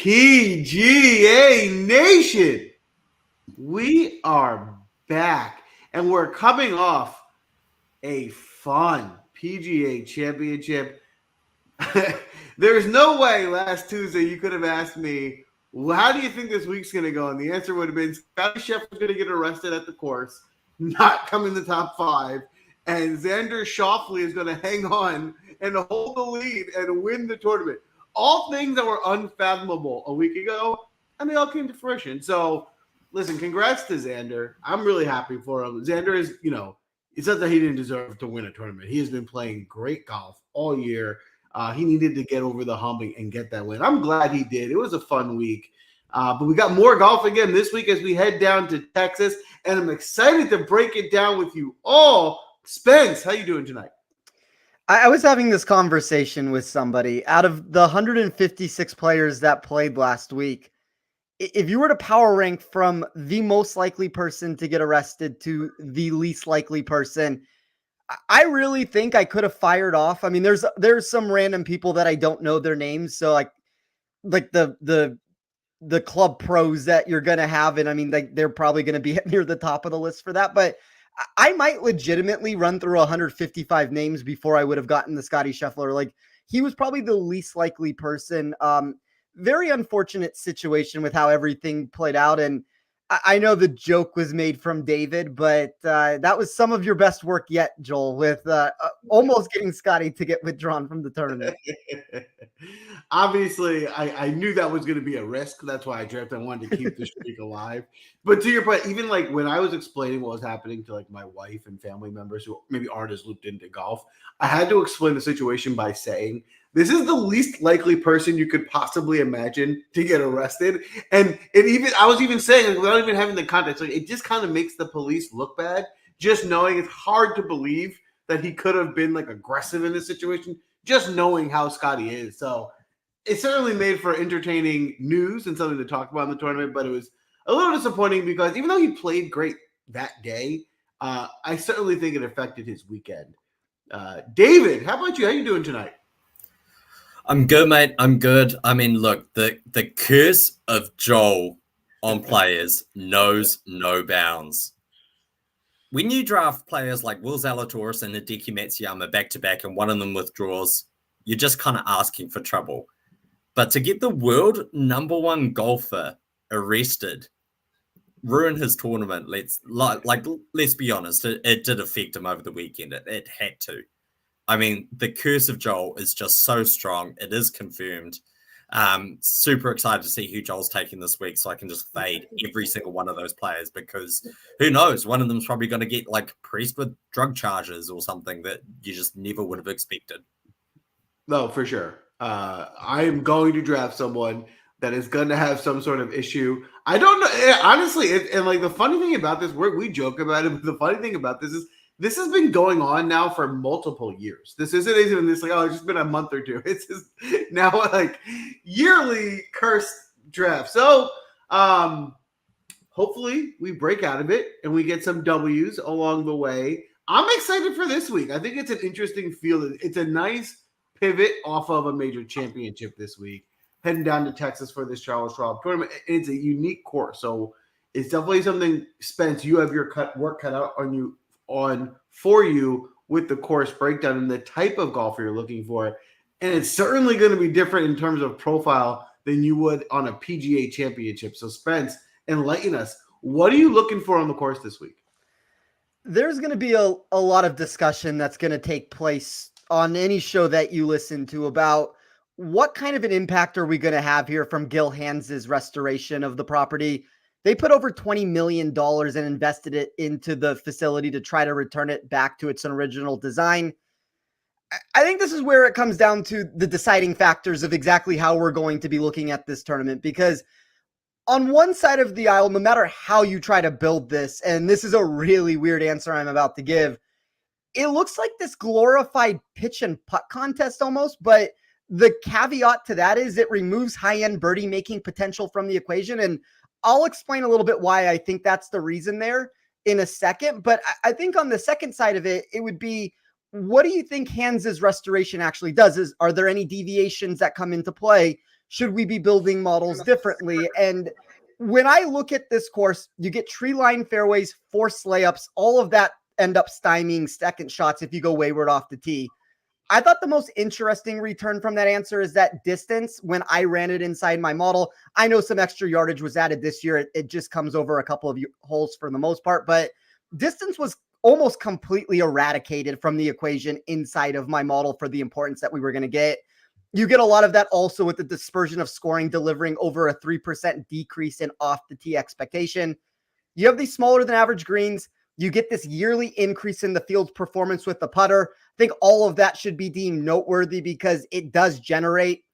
PGA Nation, we are back, and we're coming off a fun PGA Championship. There's no way last Tuesday you could have asked me, well, how do you think this week's going to go? And the answer would have been Scotty Scheffler's going to get arrested at the course, not come in the top five, and Xander Schauffele is going to hang on and hold the lead and win the tournament. All things that were unfathomable a week ago, and they all came to fruition. So, listen, congrats to Xander. I'm really happy for him. Xander is, it's not that he didn't deserve to win a tournament. He has been playing great golf all year. He needed to get over the hump and get that win. I'm glad he did. It was a fun week. But we got more golf again this week as we head down to Texas, and I'm excited to break it down with you all. Spence, how you doing tonight? I was having this conversation with somebody. Out of the 156 players that played last week, if you were to power rank from the most likely person to get arrested to the least likely person, I really think I could have fired off. I mean, there's some random people that I don't know their names. So like the club pros that you're going to have. And I mean, they're probably going to be near the top of the list for that, but I might legitimately run through 155 names before I would have gotten the Scotty Scheffler. Like, he was probably the least likely person. Very unfortunate situation with how everything played out. And I know the joke was made from David, but that was some of your best work yet, Joel, with almost getting Scotty to get withdrawn from the tournament. Obviously, I knew that was going to be a risk. That's why I drafted. I wanted to keep the streak alive. But to your point, even like when I was explaining what was happening to like my wife and family members who maybe aren't as looped into golf, I had to explain the situation by saying, this is the least likely person you could possibly imagine to get arrested. And I was even saying, without even having the context, like, it just kind of makes the police look bad, just knowing it's hard to believe that he could have been like aggressive in this situation, just knowing how Scotty is. So it certainly made for entertaining news and something to talk about in the tournament, but it was a little disappointing because even though he played great that day, I certainly think it affected his weekend. David, how about you? How you doing tonight? I'm good, mate. I'm good. I mean, look, the curse of Joel on players knows no bounds. When you draft players like Will Zalatoris and Hideki Matsuyama back-to-back and one of them withdraws, you're just kind of asking for trouble. But to get the world number one golfer arrested, ruin his tournament, let's be honest, it did affect him over the weekend. It had to. I mean, the curse of Joel is just so strong. It is confirmed. Super excited to see who Joel's taking this week so I can just fade every single one of those players because who knows? One of them's probably going to get like pressed with drug charges or something that you just never would have expected. No, for sure. I am going to draft someone that is going to have some sort of issue. I don't know. Honestly, and like the funny thing about this, we joke about it, but the funny thing about this is this has been going on now for multiple years. This isn't even this like, oh, it's just been a month or two. It's just now like yearly cursed draft. So hopefully we break out of it and we get some W's along the way. I'm excited for this week. I think it's an interesting field. It's a nice pivot off of a major championship this week, heading down to Texas for this Charles Schwab tournament. It's a unique course. So it's definitely something, Spence, you have your work cut out for you with the course breakdown and the type of golfer you're looking for. And it's certainly going to be different in terms of profile than you would on a PGA championship. So Spence, enlighten us. What are you looking for on the course this week? There's going to be a lot of discussion that's going to take place on any show that you listen to about what kind of an impact are we going to have here from Gil Hans's restoration of the property. They put over $20 million and invested it into the facility to try to return it back to its original design. I think this is where it comes down to the deciding factors of exactly how we're going to be looking at this tournament, because on one side of the aisle, no matter how you try to build this, and this is a really weird answer I'm about to give, it looks like this glorified pitch and putt contest almost, but the caveat to that is it removes high-end birdie making potential from the equation, and I'll explain a little bit why I think that's the reason there in a second. But I think on the second side of it, it would be, what do you think Hans's restoration actually does? Are there any deviations that come into play? Should we be building models differently? And when I look at this course, you get tree line fairways, forced layups, all of that end up stymieing second shots if you go wayward off the tee. I thought the most interesting return from that answer is that distance. When I ran it inside my model, I know some extra yardage was added this year. It just comes over a couple of holes for the most part, but distance was almost completely eradicated from the equation inside of my model for the importance that we were going to get. You get a lot of that also with the dispersion of scoring, delivering over a 3% decrease in off the tee expectation. You have these smaller than average greens. You get this yearly increase in the field's performance with the putter. I think all of that should be deemed noteworthy because it does generate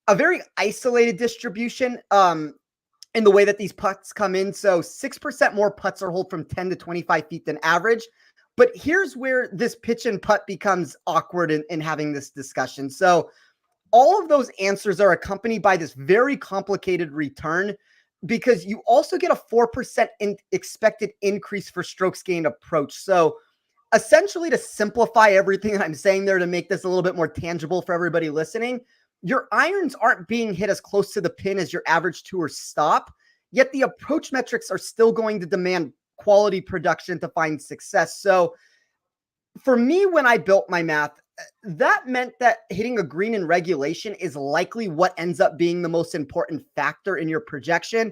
a very isolated distribution in the way that these putts come in. So 6% more putts are holed from 10 to 25 feet than average. But here's where this pitch and putt becomes awkward in having this discussion. So all of those answers are accompanied by this very complicated return because you also get a 4% expected increase for strokes gained approach. So essentially, to simplify everything that I'm saying there to make this a little bit more tangible for everybody listening, your irons aren't being hit as close to the pin as your average tour stop, yet the approach metrics are still going to demand quality production to find success. So for me, when I built my math, that meant that hitting a green in regulation is likely what ends up being the most important factor in your projection.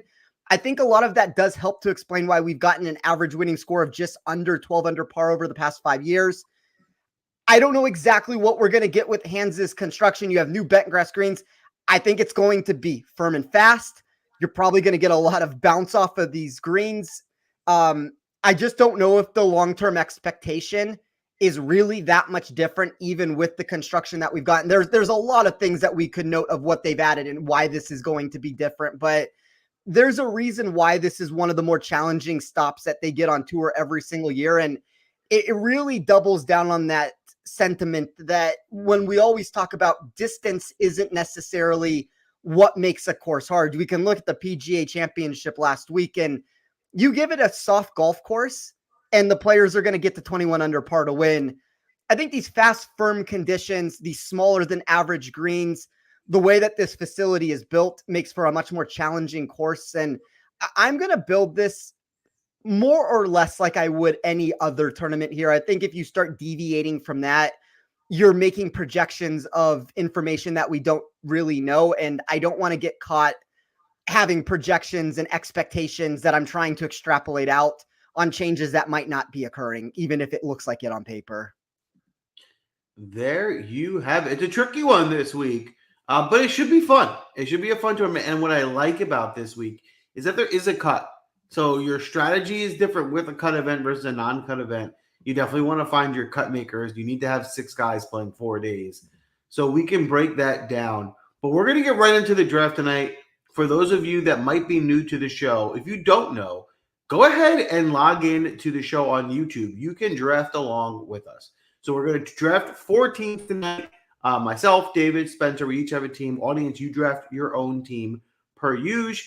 I think a lot of that does help to explain why we've gotten an average winning score of just under 12 under par over the past 5 years. I don't know exactly what we're going to get with Hans's construction. You have new bent grass greens. I think it's going to be firm and fast. You're probably going to get a lot of bounce off of these greens. I just don't know if the long-term expectation is really that much different, even with the construction that we've gotten. There's a lot of things that we could note of what they've added and why this is going to be different, but there's a reason why this is one of the more challenging stops that they get on tour every single year. And it really doubles down on that sentiment that when we always talk about distance isn't necessarily what makes a course hard. We can look at the PGA Championship last week and you give it a soft golf course and the players are going to get to 21 under par to win. I think these fast, firm conditions, these smaller than average greens, the way that this facility is built makes for a much more challenging course. And I'm going to build this more or less like I would any other tournament here. I think if you start deviating from that, you're making projections of information that we don't really know. And I don't want to get caught having projections and expectations that I'm trying to extrapolate out on changes that might not be occurring, even if it looks like it on paper. There you have it. It's a tricky one this week, but it should be fun. It should be a fun tournament. And what I like about this week is that there is a cut. So your strategy is different with a cut event versus a non-cut event. You definitely want to find your cut makers. You need to have 6 guys playing 4 days. So we can break that down. But we're going to get right into the draft tonight. For those of you that might be new to the show, if you don't know, go ahead and log in to the show on YouTube. You can draft along with us. So we're going to draft 4 teams tonight. Myself, David, Spencer, we each have a team. Audience, you draft your own team per usual.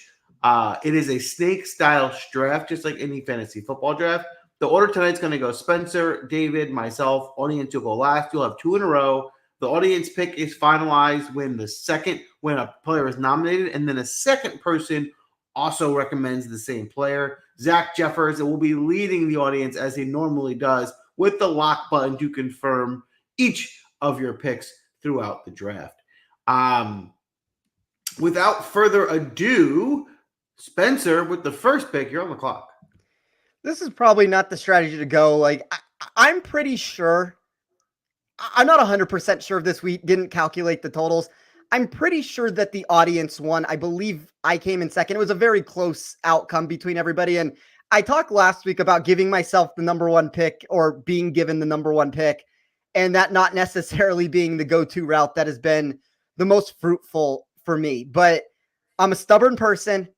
It is a snake-style draft, just like any fantasy football draft. The order tonight's going to go Spencer, David, myself. Audience, you'll go last. You'll have 2 in a row. The audience pick is finalized when a player is nominated, and then a second person also recommends the same player. Zach Jeffers will be leading the audience as he normally does with the lock button to confirm each of your picks throughout the draft. Without further ado, Spencer, with the first pick, you're on the clock. This is probably not the strategy to go. Like, I'm pretty sure. I'm not 100% sure if this week didn't calculate the totals. I'm pretty sure that the audience won. I believe I came in second. It was a very close outcome between everybody. And I talked last week about giving myself the number 1 pick or being given the number 1 pick and that not necessarily being the go-to route that has been the most fruitful for me. But I'm a stubborn person.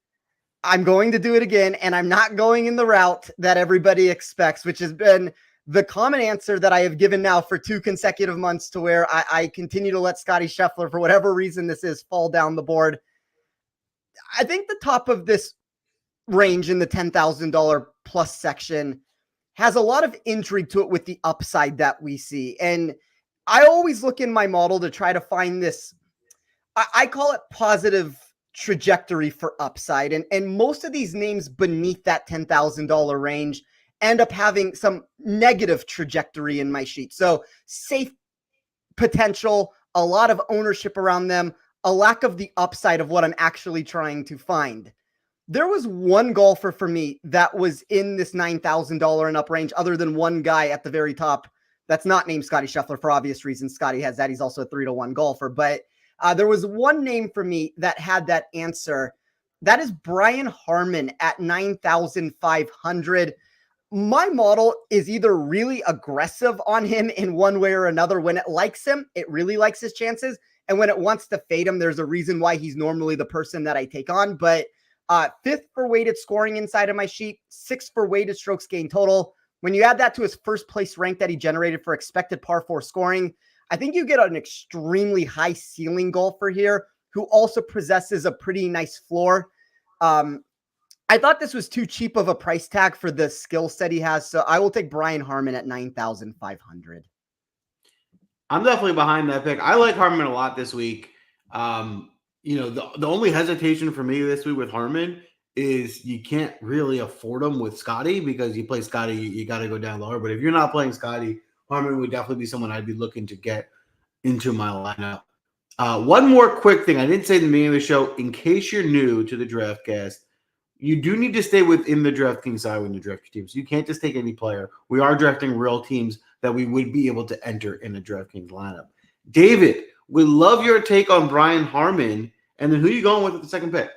I'm going to do it again, and I'm not going in the route that everybody expects, which has been the common answer that I have given now for 2 consecutive months to where I continue to let Scotty Scheffler, for whatever reason this is, fall down the board. I think the top of this range in the $10,000 plus section has a lot of intrigue to it with the upside that we see. And I always look in my model to try to find this I call it positive trajectory for upside. And most of these names beneath that $10,000 range end up having some negative trajectory in my sheet. So safe potential, a lot of ownership around them, a lack of the upside of what I'm actually trying to find. There was one golfer for me that was in this $9,000 and up range, other than one guy at the very top that's not named Scotty Scheffler for obvious reasons. Scotty has that. He's also a 3-to-1 golfer. But there was one name for me that had that answer. That is Brian Harman at 9,500. My model is either really aggressive on him in one way or another. When it likes him, it really likes his chances. And when it wants to fade him, there's a reason why he's normally the person that I take on. But 5th for weighted scoring inside of my sheet, 6th for weighted strokes gained total. When you add that to his first place rank that he generated for expected par 4 scoring, I think you get an extremely high ceiling golfer here who also possesses a pretty nice floor. I thought this was too cheap of a price tag for the skill set he has, so I will take Brian Harman at 9,500. I'm definitely behind that pick. I like Harman a lot this week. The only hesitation for me this week with Harman is you can't really afford him with Scotty, because you play Scotty, you got to go down lower. But if you're not playing Scotty, Harman would definitely be someone I'd be looking to get into my lineup. One more quick thing. I didn't say in the beginning of the show, in case you're new to the Draftcast, you do need to stay within the DraftKings side when you draft your teams. You can't just take any player. We are drafting real teams that we would be able to enter in a DraftKings lineup. David, we love your take on Brian Harman. And then who are you going with at the second pick?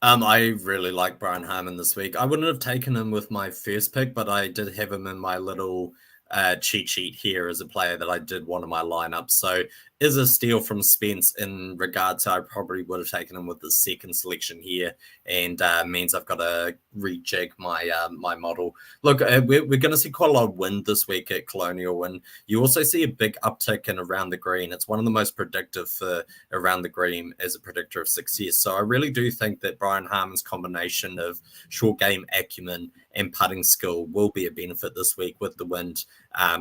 I really like Brian Harman this week. I wouldn't have taken him with my first pick, but I did have him in my little cheat sheet here as a player that I did want in my lineup. So is a steal from Spence in regard to I probably would have taken him with the second selection here, and means I've got to rejig my my model. Look, we're going to see quite a lot of wind this week at Colonial, and you also see a big uptick in around the green. It's one of the most predictive for around the green as a predictor of success. So I really do think that Brian Harman's combination of short game acumen and putting skill will be a benefit this week with the wind.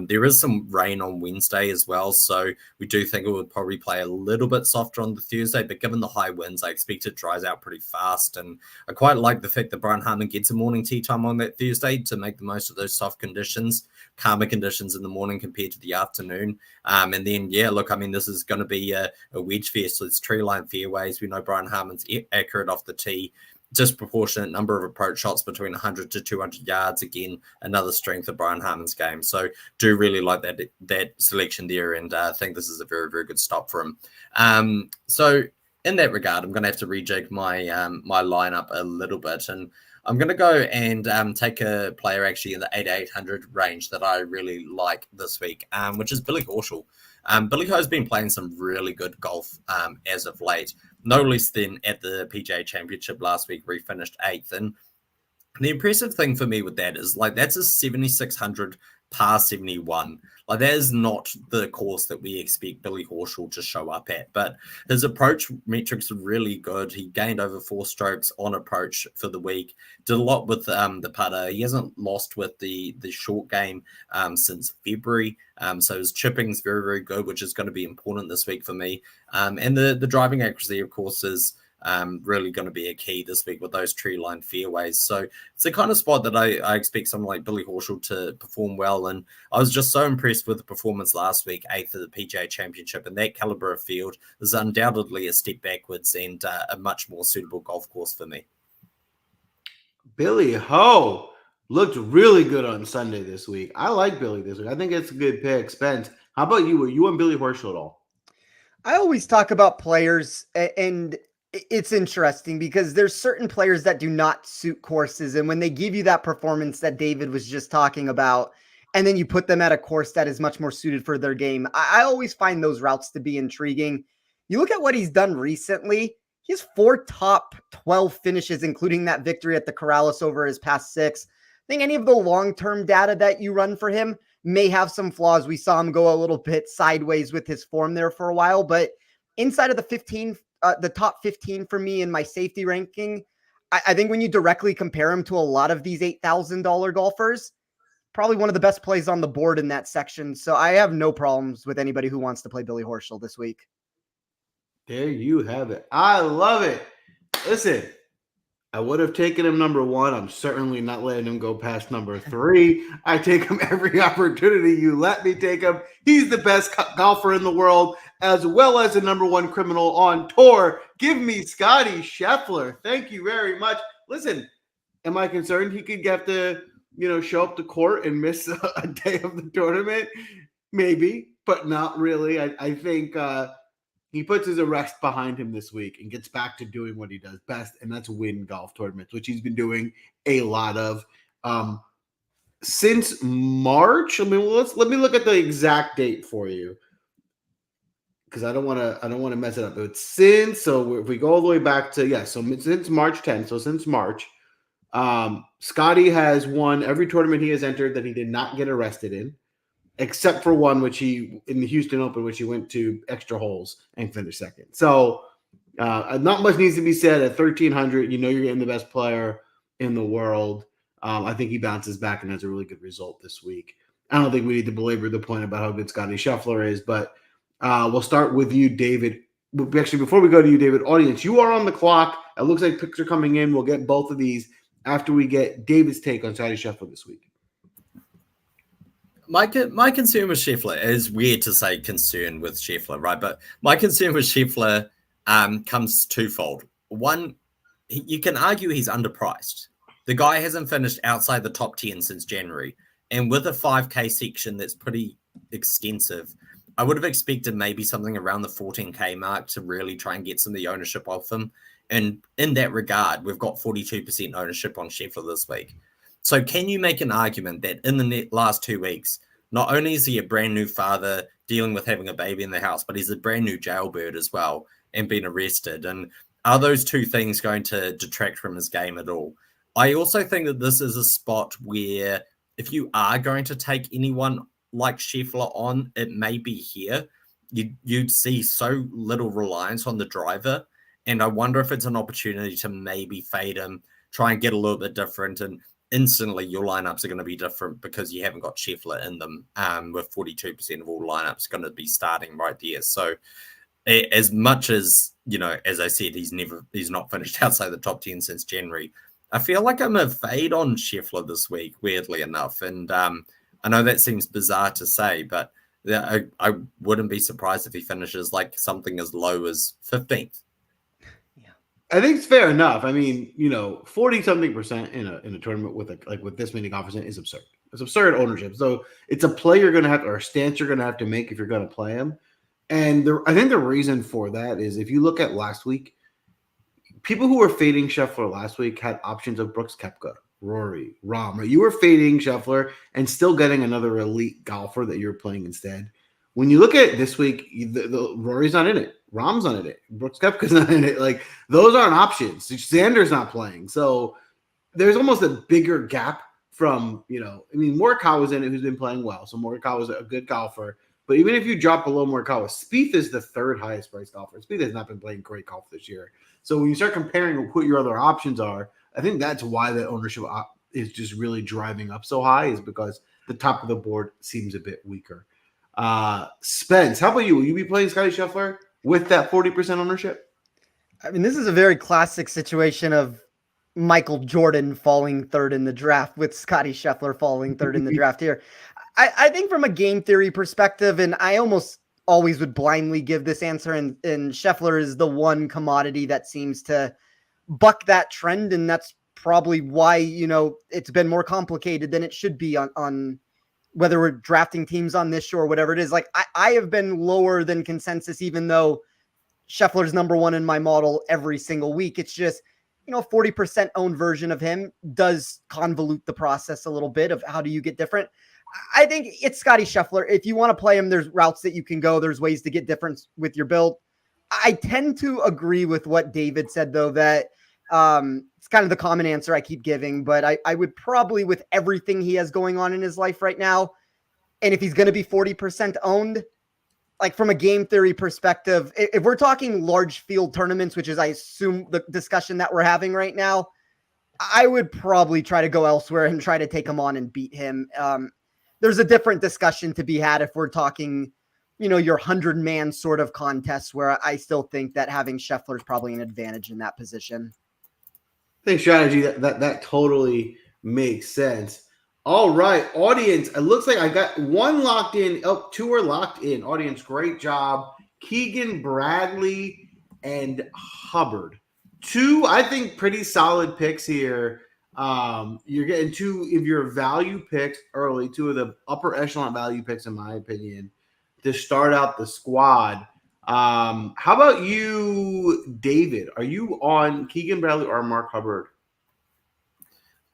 There is some rain on Wednesday as well, so we do think it would probably play a little bit softer on the Thursday, but given the high winds, I expect it dries out pretty fast. And I quite like the fact that Brian Harman gets a morning tee time on that Thursday to make the most of those soft conditions, calmer conditions in the morning compared to the afternoon. And then, this is going to be a wedge fest. So it's tree line fairways. We know Brian Harman's accurate off the tee. Disproportionate number of approach shots between 100 to 200 yards. Again, another strength of Brian Harman's game. So do really like that selection there, and I think this is a very, very good stop for him. So in that regard, I'm going to have to rejig my my lineup a little bit, and I'm going to go and take a player actually in the 8,800 range that I really like this week, which is Billy Horschel. Billy Ho's been playing some really good golf as of late, no less than at the PGA Championship last week, where he finished 8th. And the impressive thing for me with that is, that's a 7,600 par 71. That is not the course that we expect Billy Horschel to show up at, but his approach metrics are really good. He gained over 4 strokes on approach for the week, did a lot with the putter. He hasn't lost with the short game since February. So his chipping is very, very good, which is going to be important this week for me. And the driving accuracy, of course, is really going to be a key this week with those tree-lined fairways. So it's the kind of spot that I expect someone like Billy Horschel to perform well. And I was just so impressed with the performance last week, 8th at the PGA Championship. And that caliber of field is undoubtedly a step backwards and a much more suitable golf course for me. Billy Ho looked really good on Sunday this week. I like Billy this week. I think it's a good pick. Spence, how about you? Were you on Billy Horschel at all? I always talk about players, and it's interesting because there's certain players that do not suit courses. And when they give you that performance that David was just talking about, and then you put them at a course that is much more suited for their game, I always find those routes to be intriguing. You look at what he's done recently. He has 4 top 12 finishes, including that victory at the Corrales over his past 6. I think any of the long-term data that you run for him may have some flaws. We saw him go a little bit sideways with his form there for a while, but inside of the top 15 for me in my safety ranking, I think when you directly compare him to a lot of these $8,000 golfers, probably one of the best plays on the board in that section. So I have no problems with anybody who wants to play Billy Horschel this week. There you have it. I love it. Listen, I would have taken him number 1. I'm certainly not letting him go past number 3. I take him every opportunity you let me take him. He's the best golfer in the world, as well as the number 1 criminal on tour. Give me Scotty Scheffler. Thank you very much. Listen, am I concerned he could have to, show up to court and miss a day of the tournament? Maybe, but not really. I think he puts his arrest behind him this week and gets back to doing what he does best, and that's win golf tournaments, which he's been doing a lot of since March. I mean, let me look at the exact date for you, because I don't want to mess it up. But if we go all the way back to since March 10th, so since March, Scotty has won every tournament he has entered that he did not get arrested in, except for one, in the Houston Open, which he went to extra holes and finished second. So not much needs to be said. At 1,300, you're getting the best player in the world. I think he bounces back and has a really good result this week. I don't think we need to belabor the point about how good Scotty Scheffler is, but we'll start with you, David. Actually, before we go to you, David, audience, you are on the clock. It looks like picks are coming in. We'll get both of these after we get David's take on Scotty Scheffler this week. My concern with Scheffler is weird to say concern with Scheffler, right? But my concern with Scheffler comes twofold. One, you can argue he's underpriced. The guy hasn't finished outside the top 10 since January. And with a 5K section that's pretty extensive, I would have expected maybe something around the 14K mark to really try and get some of the ownership off him. And in that regard, we've got 42% ownership on Scheffler this week. So can you make an argument that in the last 2 weeks, not only is he a brand new father dealing with having a baby in the house, but he's a brand new jailbird as well and been arrested? And are those two things going to detract from his game at all? I also think that this is a spot where if you are going to take anyone like Scheffler on, it may be here. You'd see so little reliance on the driver. And I wonder if it's an opportunity to maybe fade him, try and get a little bit different, and instantly your lineups are going to be different because you haven't got Scheffler in them, with 42% of all lineups going to be starting right there. So as much as, as I said, he's not finished outside the top 10 since January, I feel like I'm a fade on Scheffler this week, weirdly enough. And I know that seems bizarre to say, but I wouldn't be surprised if he finishes like something as low as 15th. I think it's fair enough. I mean, 40-something% in a tournament with this many golfers in is absurd. It's absurd ownership. So it's a play you're going to have to, or a stance you're going to have to make if you're going to play him. And I think the reason for that is if you look at last week, people who were fading Scheffler last week had options of Brooks Koepka, Rory, Rahm. Right? You were fading Scheffler and still getting another elite golfer that you're playing instead. When you look at this week, the Rory's not in it. Rahm's not in it. Brooks Koepka's not in it. Like, those aren't options. Xander's not playing. So there's almost a bigger gap from, Morikawa's in it, who's been playing well. So Morikawa's a good golfer. But even if you drop below Morikawa, Spieth is the third highest priced golfer. Spieth has not been playing great golf this year. So when you start comparing what your other options are, I think that's why the ownership is just really driving up so high, is because the top of the board seems a bit weaker. Spence, how about you? Will you be playing Scotty Scheffler with that 40% ownership? I mean, this is a very classic situation of Michael Jordan falling third in the draft with Scotty Scheffler falling third in the draft here. I think from a game theory perspective, and I almost always would blindly give this answer, and Scheffler is the one commodity that seems to buck that trend, and that's probably why, it's been more complicated than it should be on whether we're drafting teams on this show or whatever it is. Like, I have been lower than consensus, even though Scheffler's number one in my model every single week. It's just, 40% owned version of him does convolute the process a little bit of how do you get different. I think it's Scotty Scheffler. If you want to play him, there's routes that you can go. There's ways to get different with your build. I tend to agree with what David said, though, that it's kind of the common answer I keep giving, but I would probably, with everything he has going on in his life right now, and if he's going to be 40% owned, like from a game theory perspective, if we're talking large field tournaments, which is, I assume, the discussion that we're having right now, I would probably try to go elsewhere and try to take him on and beat him. There's a different discussion to be had if we're talking your 100-man sort of contest where I still think that having Scheffler is probably an advantage in that position. I think strategy that totally makes sense. All right, audience. It looks like I got one locked in. Oh, two are locked in. Audience, great job. Keegan Bradley and Hubbard. Two, I think, pretty solid picks here. You're getting two of your value picks early, two of the upper echelon value picks, in my opinion, to start out the squad. How about you, David? Are you on Keegan Bradley or Mark Hubbard?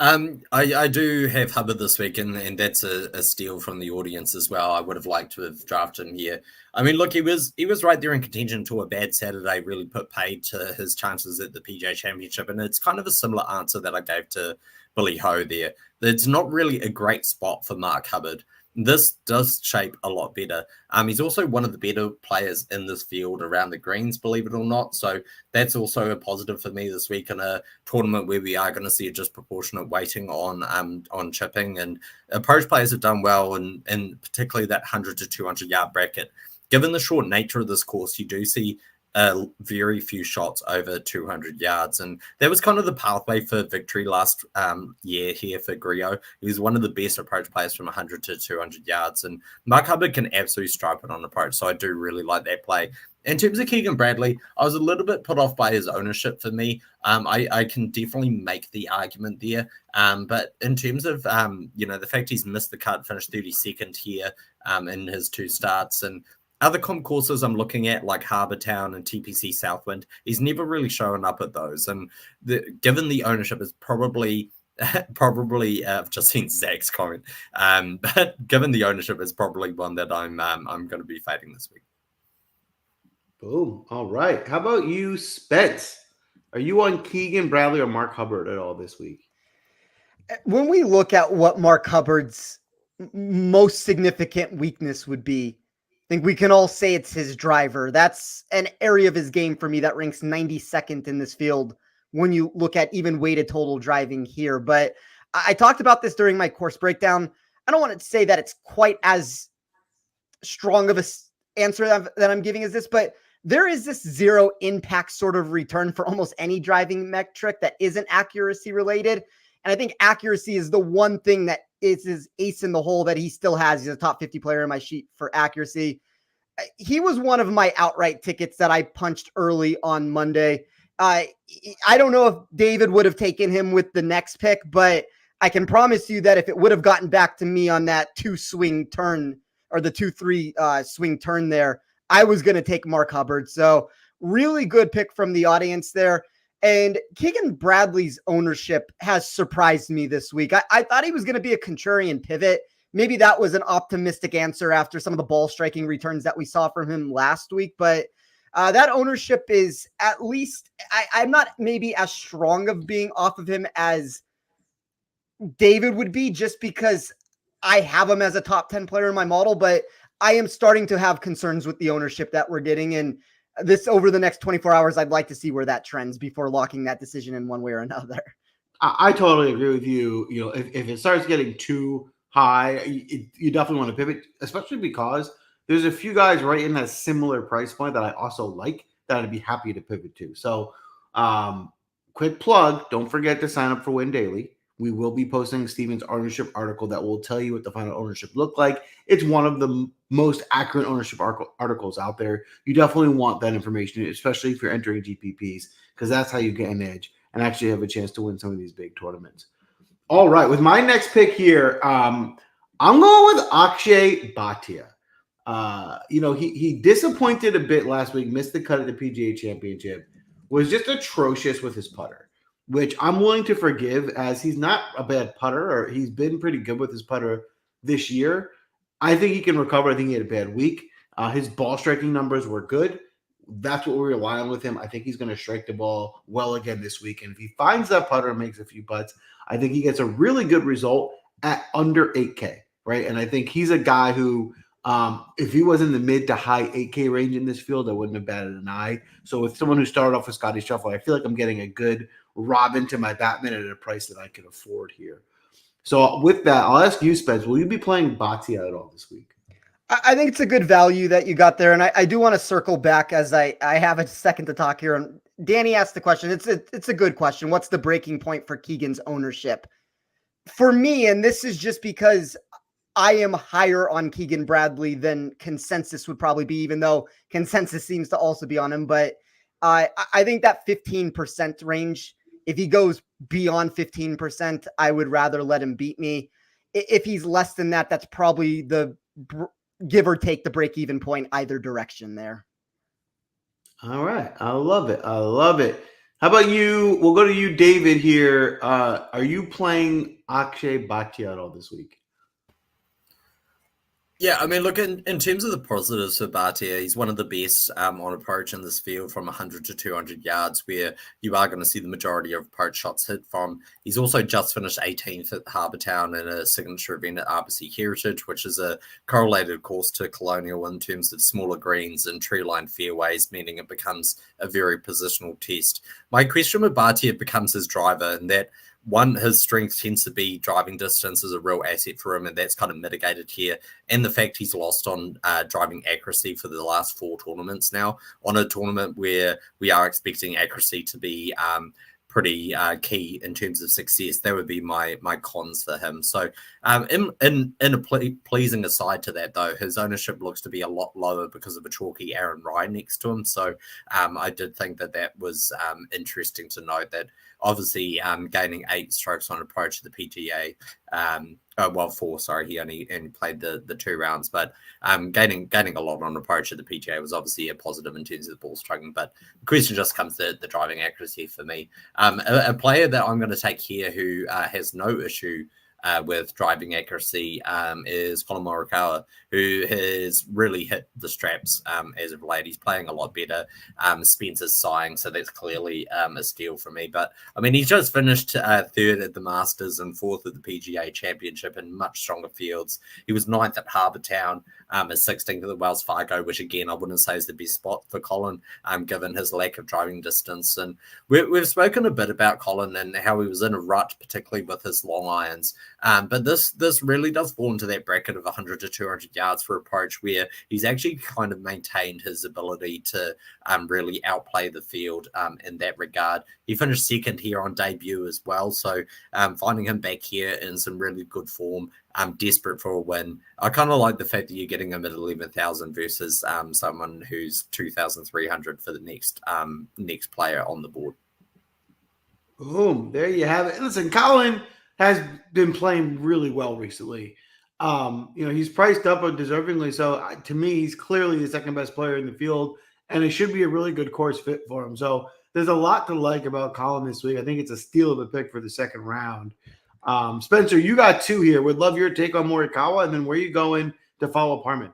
I do have Hubbard this week, and that's a steal from the audience as well. I would have liked to have drafted him here. I mean, look, he was right there in contention to a bad Saturday, really put paid to his chances at the PGA Championship, and it's kind of a similar answer that I gave to Billy Ho there. It's not really a great spot for Mark Hubbard. This does shape a lot better. He's also one of the better players in this field around the greens, believe it or not. So that's also a positive for me this week in a tournament where we are going to see a disproportionate weighting on chipping. And approach players have done well, and particularly that 100 to 200 yard bracket. Given the short nature of this course, you do see very few shots over 200 yards. And that was kind of the pathway for victory last year here for Griot. He was one of the best approach players from 100 to 200 yards. And Mark Hubbard can absolutely stripe it on approach. So I do really like that play. In terms of Keegan Bradley, I was a little bit put off by his ownership for me. I can definitely make the argument there. But in terms of, the fact he's missed the cut, finished 32nd here in his two starts, and other comp courses I'm looking at, like Harbour Town and TPC Southwind, he's never really shown up at those. And given the ownership is probably I've just seen Zach's comment, but given the ownership is probably one that I'm going to be fading this week. Boom. All right. How about you, Spence? Are you on Keegan Bradley or Mark Hubbard at all this week? When we look at what Mark Hubbard's most significant weakness would be, I think we can all say it's his driver. That's an area of his game for me that ranks 92nd in this field when you look at even weighted total driving here. But I talked about this during my course breakdown. I don't want to say that it's quite as strong of a answer that I'm giving as this, but there is this zero impact sort of return for almost any driving metric that isn't accuracy related. And I think accuracy is the one thing that is his ace in the hole that he still has. He's a top 50 player in my sheet for accuracy. He was one of my outright tickets that I punched early on Monday. I don't know if David would have taken him with the next pick, but I can promise you that if it would have gotten back to me on that 2-swing turn or the 2-3 swing turn there, I was going to take Mark Hubbard. So really good pick from the audience there. And Keegan Bradley's ownership has surprised me this week. I thought he was going to be a contrarian pivot. Maybe that was an optimistic answer after some of the ball striking returns that we saw from him last week. But that ownership is at least, I'm not maybe as strong of being off of him as David would be, just because I have him as a top 10 player in my model. But I am starting to have concerns with the ownership that we're getting. And this over the next 24 hours, I'd like to see where that trends before locking that decision in one way or another. I totally agree with you. If it starts getting too high, you definitely want to pivot, especially because there's a few guys right in that similar price point that I also like that I'd be happy to pivot to. So quick plug, don't forget to sign up for Win Daily. We will be posting Steven's ownership article that will tell you what the final ownership looked like. It's one of the most accurate ownership articles out there. You definitely want that information, especially if you're entering GPPs, because that's how you get an edge and actually have a chance to win some of these big tournaments. All right, with my next pick here, I'm going with Akshay Bhatia. He disappointed a bit last week, missed the cut at the PGA Championship, was just atrocious with his putter, which I'm willing to forgive, as he's not a bad putter, or he's been pretty good with his putter this year. I think he can recover. I think he had a bad week. His ball striking numbers were good. That's what we rely on with him. I think he's going to strike the ball well again this week. And if he finds that putter and makes a few putts, I think he gets a really good result at under 8K, right? And I think he's a guy who, if he was in the mid to high 8K range in this field, I wouldn't have batted an eye. So with someone who started off with Scotty Scheffler, I feel like I'm getting a good Robin to my Batman at a price that I can afford here. So with that, I'll ask you, Spence, will you be playing Bhatia at all this week? I think it's a good value that you got there. And I do want to circle back as I have a second to talk here. And Danny asked the question. It's a good question. What's the breaking point for Keegan's ownership? For me, and this is just because I am higher on Keegan Bradley than consensus would probably be, even though consensus seems to also be on him. But I think that 15% range, if he goes beyond 15%, I would rather let him beat me. If he's less than that, that's probably the give or take the break-even point either direction there. All right. I love it. I love it. How about you? We'll go to you, David, here. Are you playing Akshay Bhatia at all this week? Yeah, I mean, look, in terms of the positives for Bhatia, he's one of the best on approach in this field from 100 to 200 yards, where you are going to see the majority of approach shots hit from. He's also just finished 18th at Harbour Town in a signature event at RBC Heritage, which is a correlated course to Colonial in terms of smaller greens and tree-lined fairways, meaning it becomes a very positional test. My question with Bhatia becomes his driver, and that one, his strength tends to be driving distance is a real asset for him, and that's kind of mitigated here. And the fact he's lost on driving accuracy for the last 4 tournaments now, on a tournament where we are expecting accuracy to be pretty key in terms of success. That would be my cons for him. So in a pleasing aside to that, though, his ownership looks to be a lot lower because of a chalky Aaron Ryan next to him. So I did think that was interesting to note that obviously gaining 8 strokes on approach to the PGA. 4, sorry, he only played the 2 rounds, but gaining a lot on approach at the PGA was obviously a positive in terms of the ball striking. But the question just comes to the driving accuracy for me. A player that I'm going to take here who has no issue with driving accuracy is Colin Morikawa, who has really hit the straps as of late. He's playing a lot better. Spence is sighing, so that's clearly a steal for me. But, I mean, he's just finished 3rd at the Masters and 4th at the PGA Championship in much stronger fields. He was 9th at Harbour Town, 16th at the Wells Fargo, which, again, I wouldn't say is the best spot for Colin, given his lack of driving distance. And we've spoken a bit about Colin and how he was in a rut, particularly with his long irons. But this really does fall into that bracket of 100 to 200 yards for approach, where he's actually kind of maintained his ability to really outplay the field in that regard. He finished 2nd here on debut as well, so finding him back here in some really good form, desperate for a win. I kind of like the fact that you're getting him at 11,000 versus someone who's 2,300 for the next player on the board. Boom, there you have it. Listen, Colin has been playing really well recently. He's priced up deservingly. So to me, he's clearly the second best player in the field, and it should be a really good course fit for him. So there's a lot to like about Colin this week. I think it's a steal of a pick for the second round. Spencer, you got 2 here. Would love your take on Morikawa, and then where are you going to follow Parman?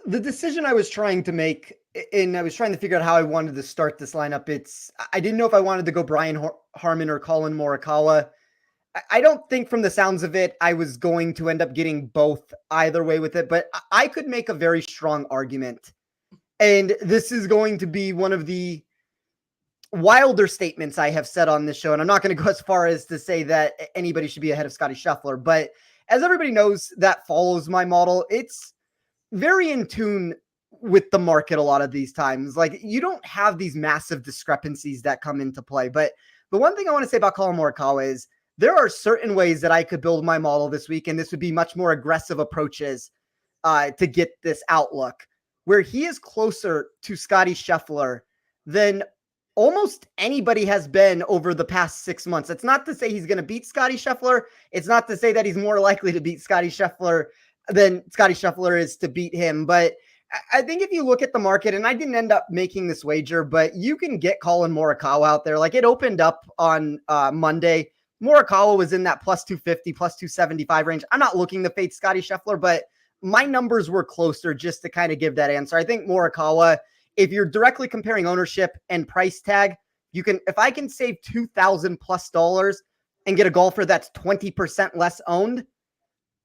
The decision I was trying to make, and I was trying to figure out how I wanted to start this lineup. I didn't know if I wanted to go Brian Harman or Colin Morikawa. I don't think from the sounds of it, I was going to end up getting both either way with it, but I could make a very strong argument. And this is going to be one of the wilder statements I have said on this show. And I'm not going to go as far as to say that anybody should be ahead of Scottie Scheffler, but as everybody knows that follows my model, it's very in tune with the market a lot of these times. Like, you don't have these massive discrepancies that come into play. But the one thing I want to say about Colin Morikawa is, there are certain ways that I could build my model this week, and this would be much more aggressive approaches to get this outlook, where he is closer to Scottie Scheffler than almost anybody has been over the past 6 months. It's not to say he's going to beat Scottie Scheffler. It's not to say that he's more likely to beat Scottie Scheffler than Scottie Scheffler is to beat him. But I think if you look at the market, and I didn't end up making this wager, but you can get Colin Morikawa out there. Like, it opened up on Monday. Morikawa was in that plus 250, plus 275 range. I'm not looking to fade Scottie Scheffler, but my numbers were closer just to kind of give that answer. I think Morikawa, if you're directly comparing ownership and price tag, if I can save $2,000+ and get a golfer that's 20% less owned,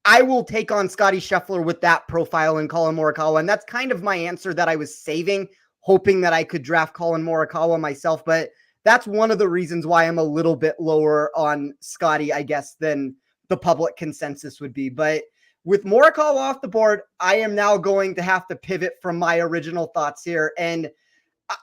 I will take on Scottie Scheffler with that profile and Colin Morikawa. And that's kind of my answer that I was saving, hoping that I could draft Colin Morikawa myself. But that's one of the reasons why I'm a little bit lower on Scottie, I guess, than the public consensus would be. But with Morikawa off the board, I am now going to have to pivot from my original thoughts here. And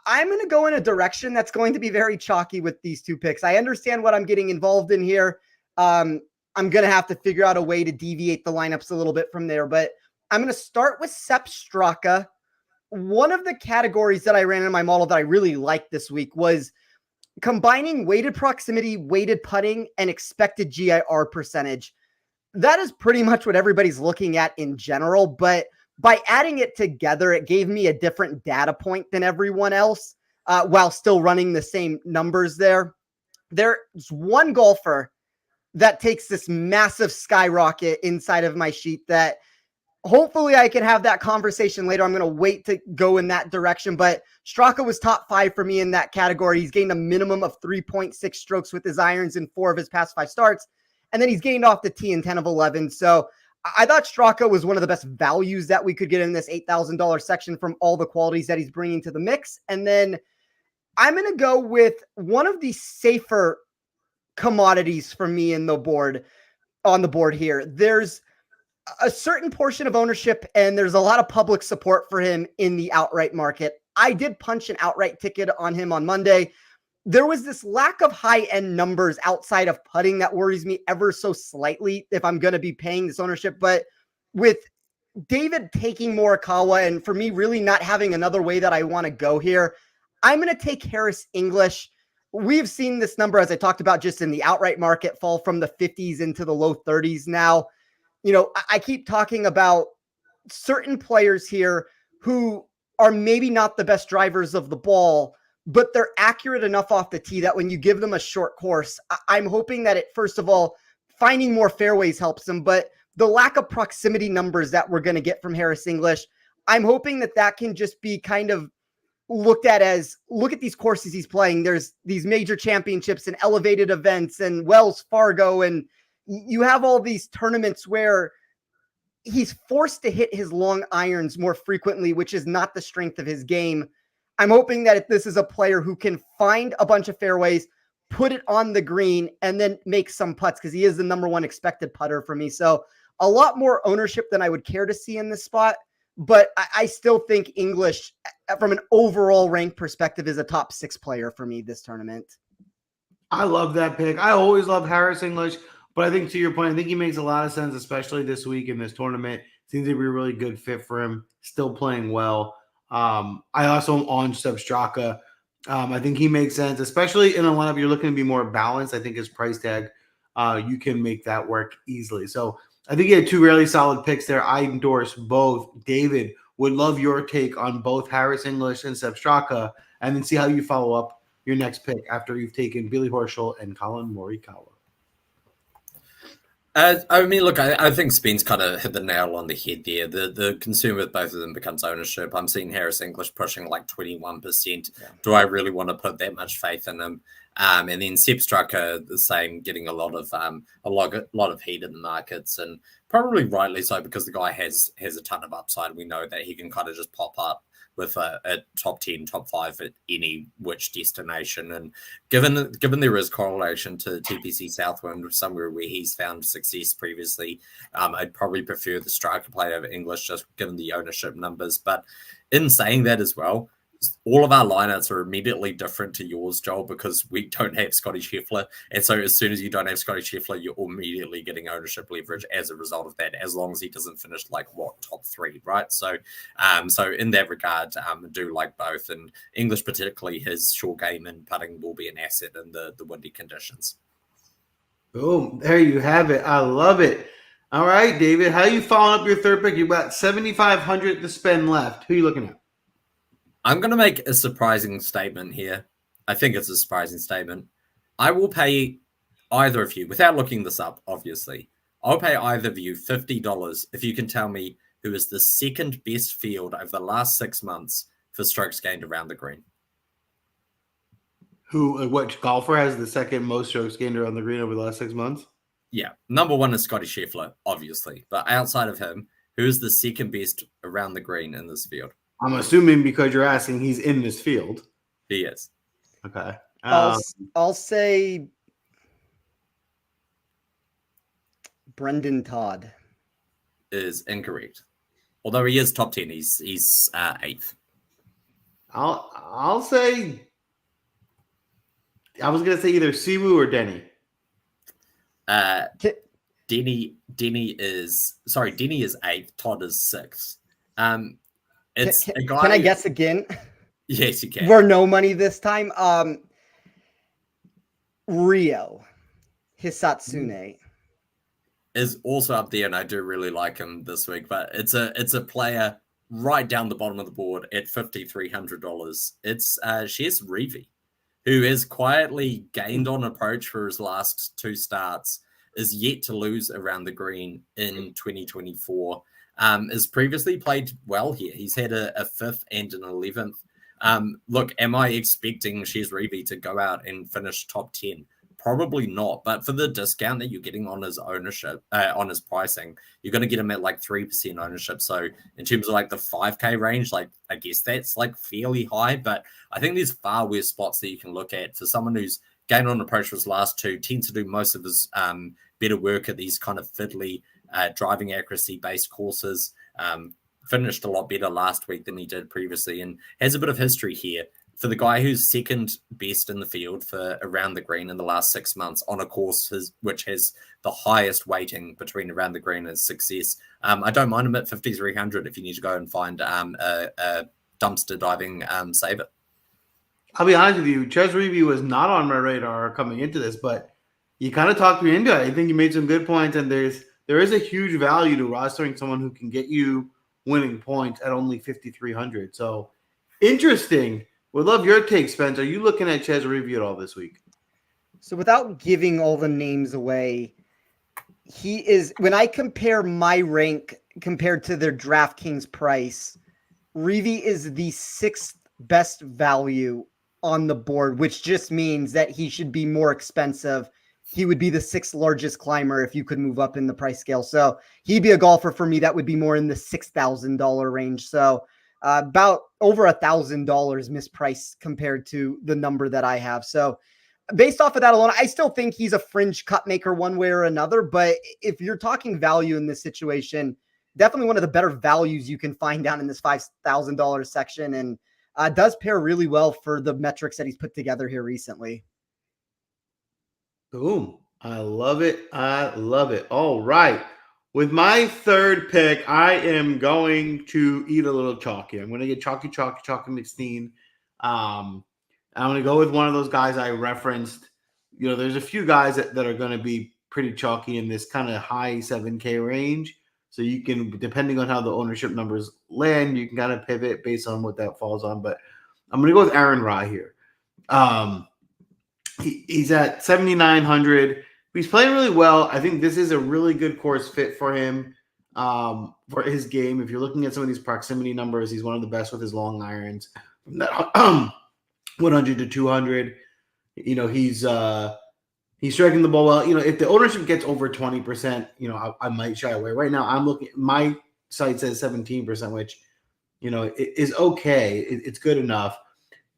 I'm going to go in a direction that's going to be very chalky with these two picks. I understand what I'm getting involved in here. I'm going to have to figure out a way to deviate the lineups a little bit from there, but I'm going to start with Sepp Straka. One of the categories that I ran in my model that I really liked this week was combining weighted proximity, weighted putting, and expected GIR percentage. That is pretty much what everybody's looking at in general, but by adding it together, it gave me a different data point than everyone else, while still running the same numbers there. There's one golfer that takes this massive skyrocket inside of my sheet that hopefully I can have that conversation later. I'm going to wait to go in that direction, but Straka was top 5 for me in that category. He's gained a minimum of 3.6 strokes with his irons in 4 of his past 5 starts, and then he's gained off the tee in 10 of 11. So I thought Straka was one of the best values that we could get in this $8,000 section from all the qualities that he's bringing to the mix. And then I'm going to go with one of the safer commodities for me on the board here. There's a certain portion of ownership and there's a lot of public support for him in the outright market. I did punch an outright ticket on him on Monday. There was this lack of high-end numbers outside of putting that worries me ever so slightly if I'm going to be paying this ownership. But with David taking Morikawa and for me really not having another way that I want to go here, I'm going to take Harris English. We've seen this number, as I talked about, just in the outright market fall from the 50s into the low 30s now. You know, I keep talking about certain players here who are maybe not the best drivers of the ball, but they're accurate enough off the tee that when you give them a short course, I'm hoping that it, first of all, finding more fairways helps them, but the lack of proximity numbers that we're going to get from Harris English, I'm hoping that that can just be kind of looked at as, look at these courses he's playing. There's these major championships and elevated events and Wells Fargo, and you have all these tournaments where he's forced to hit his long irons more frequently, which is not the strength of his game. I'm hoping that if this is a player who can find a bunch of fairways, put it on the green, and then make some putts, because he is the number 1 expected putter for me. So a lot more ownership than I would care to see in this spot. But I still think English, from an overall rank perspective, is a top 6 player for me this tournament. I love that pick. I always love Harris English, but I think to your point, I think he makes a lot of sense, especially this week in this tournament. Seems to be a really good fit for him. Still playing well. I also am on Sepp Straka. I think he makes sense, especially in a lineup you're looking to be more balanced. I think his price tag, you can make that work easily. So I think you had 2 really solid picks there. I endorse both. David, would love your take on both Harris English and Sepp Straka, and then see how you follow up your next pick after you've taken Billy Horschel and Colin Morikawa. I mean, look, I think Spence kind of hit the nail on the head there. The concern with both of them becomes ownership. I'm seeing Harris English pushing like 21%. Yeah. Do I really want to put that much faith in him? And then Sepp Straka, the same, getting a lot of heat in the markets, and probably rightly so, because the guy has a ton of upside. We know that he can kind of just pop up with a top 10, top 5 at any which destination. And given there is correlation to TPC Southwind, somewhere where he's found success previously, I'd probably prefer the Striker play over English, just given the ownership numbers. But in saying that as well, all of our lineups are immediately different to yours, Joel, because we don't have Scotty Scheffler. And so as soon as you don't have Scotty Scheffler, you're immediately getting ownership leverage as a result of that, as long as he doesn't finish top 3, right? So so in that regard, I do like both. And English, particularly his short game and putting, will be an asset in the windy conditions. Boom. There you have it. I love it. All right, David, how are you following up your third pick? You've got $7,500 to spend left. Who are you looking at? I'm going to make a surprising statement here. I think it's a surprising statement. I will pay either of you, without looking this up, obviously, I'll pay either of you $50 if you can tell me who is the second best field over the last 6 months for strokes gained around the green. What golfer has the second most strokes gained around the green over the last 6 months? Yeah. Number 1 is Scotty Scheffler, obviously. But outside of him, who is the second best around the green in this field? I'm assuming, because you're asking, he's in this field. He is. Okay. I'll say Brendan Todd. is incorrect. Although he is top 10, he's 8th. I'll say. I was gonna say either Siwoo or Denny. Denny is 8th. Todd is 6th. It's a guy. Can I guess again? Yes, you can. We're no money this time. Rio Hisatsune is also up there, and I do really like him this week. But it's a player right down the bottom of the board at $5,300. It's Shez Reavie, who has quietly gained on approach for his last 2 starts, is yet to lose around the green in 2024. Has previously played well here. He's had a 5th and an 11th. Look, am I expecting Shez Reavie to go out and finish top 10? Probably not, but for the discount that you're getting on his ownership, on his pricing, you're going to get him at like 3% ownership. So in terms of like the 5K range, like I guess that's like fairly high, but I think there's far worse spots that you can look at for someone who's gained on approach for his last 2, tends to do most of his better work at these kind of fiddly driving accuracy based courses. Finished a lot better last week than he did previously, and has a bit of history here. For the guy who's 2nd best in the field for around the green in the last 6 months on a course which has the highest weighting between around the green and success, I don't mind him at 5,300 if you need to go and find a dumpster diving saver. I'll be honest with you, Shez Reavie was not on my radar coming into this, but you kind of talked me into it. I think you made some good points, and there is a huge value to rostering someone who can get you winning points at only 5,300. So interesting. Would love your take, Spence. Are you looking at Shez Reavie at all this week? So without giving all the names away, he is, when I compare my rank compared to their DraftKings price, Reavie is the 6th best value on the board, which just means that he should be more expensive. He would be the 6th largest climber if you could move up in the price scale. So he'd be a golfer for me that would be more in the $6,000 range. So about over $1,000 mispriced compared to the number that I have. So based off of that alone, I still think he's a fringe cut maker one way or another. But if you're talking value in this situation, definitely one of the better values you can find down in this $5,000 section, and does pair really well for the metrics that he's put together here recently. Boom. I love it. I love it. All right. With my 3rd pick, I am going to eat a little chalky. I'm going to get chalky McSteen. I'm going to go with one of those guys I referenced. You know, there's a few guys that are going to be pretty chalky in this kind of high 7K range. So you can, depending on how the ownership numbers land, you can kind of pivot based on what that falls on. But I'm going to go with Aaron Rai here. He's at 7,900. He's playing really well. I think this is a really good course fit for him, for his game. If you're looking at some of these proximity numbers, he's one of the best with his long irons. From that 100 to 200, you know, he's striking the ball well. You know, if the ownership gets over 20%, you know, I might shy away. Right now, I'm looking. My site says 17%, which, you know, is okay. It's good enough.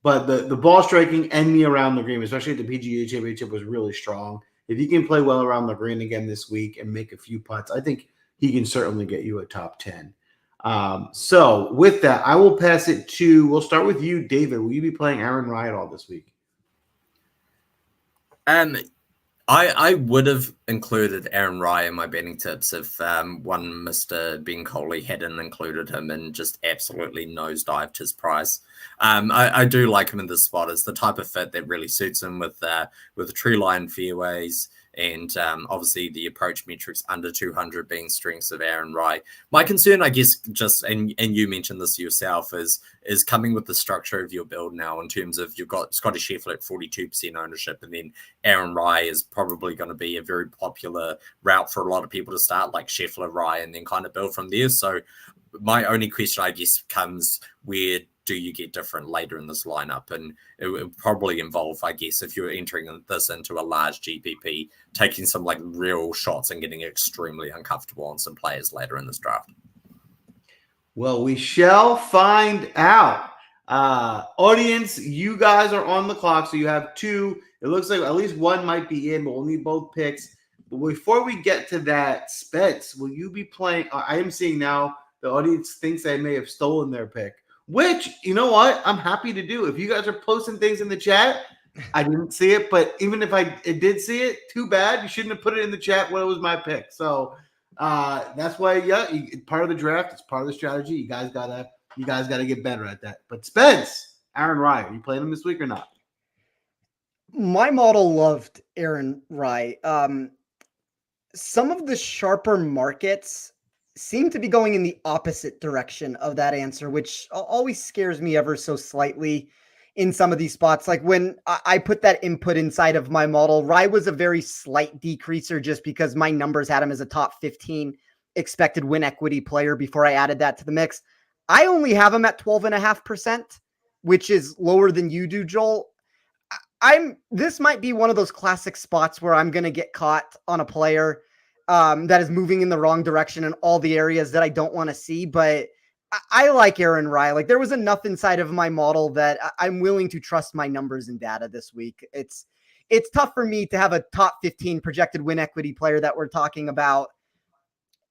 But the ball striking and me around the green, especially at the PGA Championship, was really strong. If he can play well around the green again this week and make a few putts, I think he can certainly get you a top 10. So with that, I will pass it to, we'll start with you, David. Will you be playing Aaron Rai at all this week? I would have included Aaron Rai in my betting tips if one Mr. Ben Coley hadn't included him and just absolutely nosedived his price. I do like him in this spot. It's the type of fit that really suits him with tree line fairways and obviously the approach metrics under 200 being strengths of Aaron Rai. My concern, I guess, just and you mentioned this yourself, is coming with the structure of your build now in terms of you've got Scotty Scheffler at 42% ownership, and then Aaron Rai is probably going to be a very popular route for a lot of people to start, like Scheffler, Rai, and then kind of build from there. So my only question, I guess, comes where do you get different later in this lineup? And it would probably involve, I guess, if you're entering this into a large GPP, taking some like real shots and getting extremely uncomfortable on some players later in this draft. Well, we shall find out. Audience, you guys are on the clock, so you have 2. It looks like at least one might be in, but we'll need both picks. But before we get to that, Spence, will you be playing? I am seeing now the audience thinks I may have stolen their pick, which, you know what? I'm happy to do. If you guys are posting things in the chat, I didn't see it, but even if I did see it, too bad. You shouldn't have put it in the chat when it was my pick. So that's why, part of the draft. It's part of the strategy. You guys gotta get better at that. But Spence, Aaron Rye, are you playing him this week or not? My model loved Aaron Rye. Some of the sharper markets seem to be going in the opposite direction of that answer, which always scares me ever so slightly in some of these spots. Like when I put that input inside of my model, Rye was a very slight decreaser just because my numbers had him as a top 15 expected win equity player before I added that to the mix. I only have him at 12.5%, which is lower than you do, Joel. This might be one of those classic spots where I'm going to get caught on a player that is moving in the wrong direction in all the areas that I don't want to see. But I like Aaron Rye. Like there was enough inside of my model that I'm willing to trust my numbers and data this week. It's tough for me to have a top 15 projected win equity player that we're talking about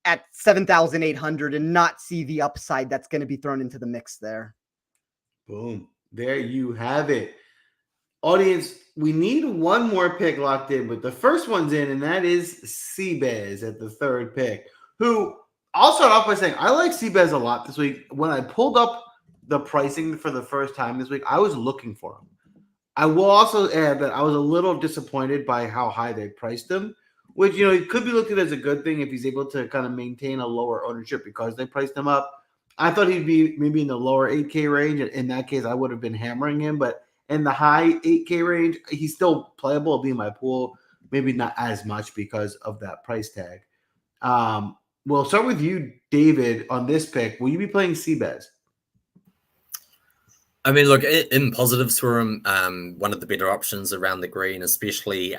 at 7,800 and not see the upside that's going to be thrown into the mix there. Boom. There you have it. Audience, we need one more pick locked in, but the first one's in, and that is Seabez at the third pick, who I'll start off by saying I like Seabez a lot this week. When I pulled up the pricing for the first time this week, I was looking for him. I will also add that I was a little disappointed by how high they priced him, which, it could be looked at as a good thing if he's able to kind of maintain a lower ownership because they priced him up. I thought he'd be maybe in the lower 8K range. And in that case, I would have been hammering him, but in the high 8K range, he's still playable. It'll be in my pool. Maybe not as much because of that price tag. We'll start with you, David, on this pick. Will you be playing Seabez? I mean, look, in positives for him, one of the better options around the green, especially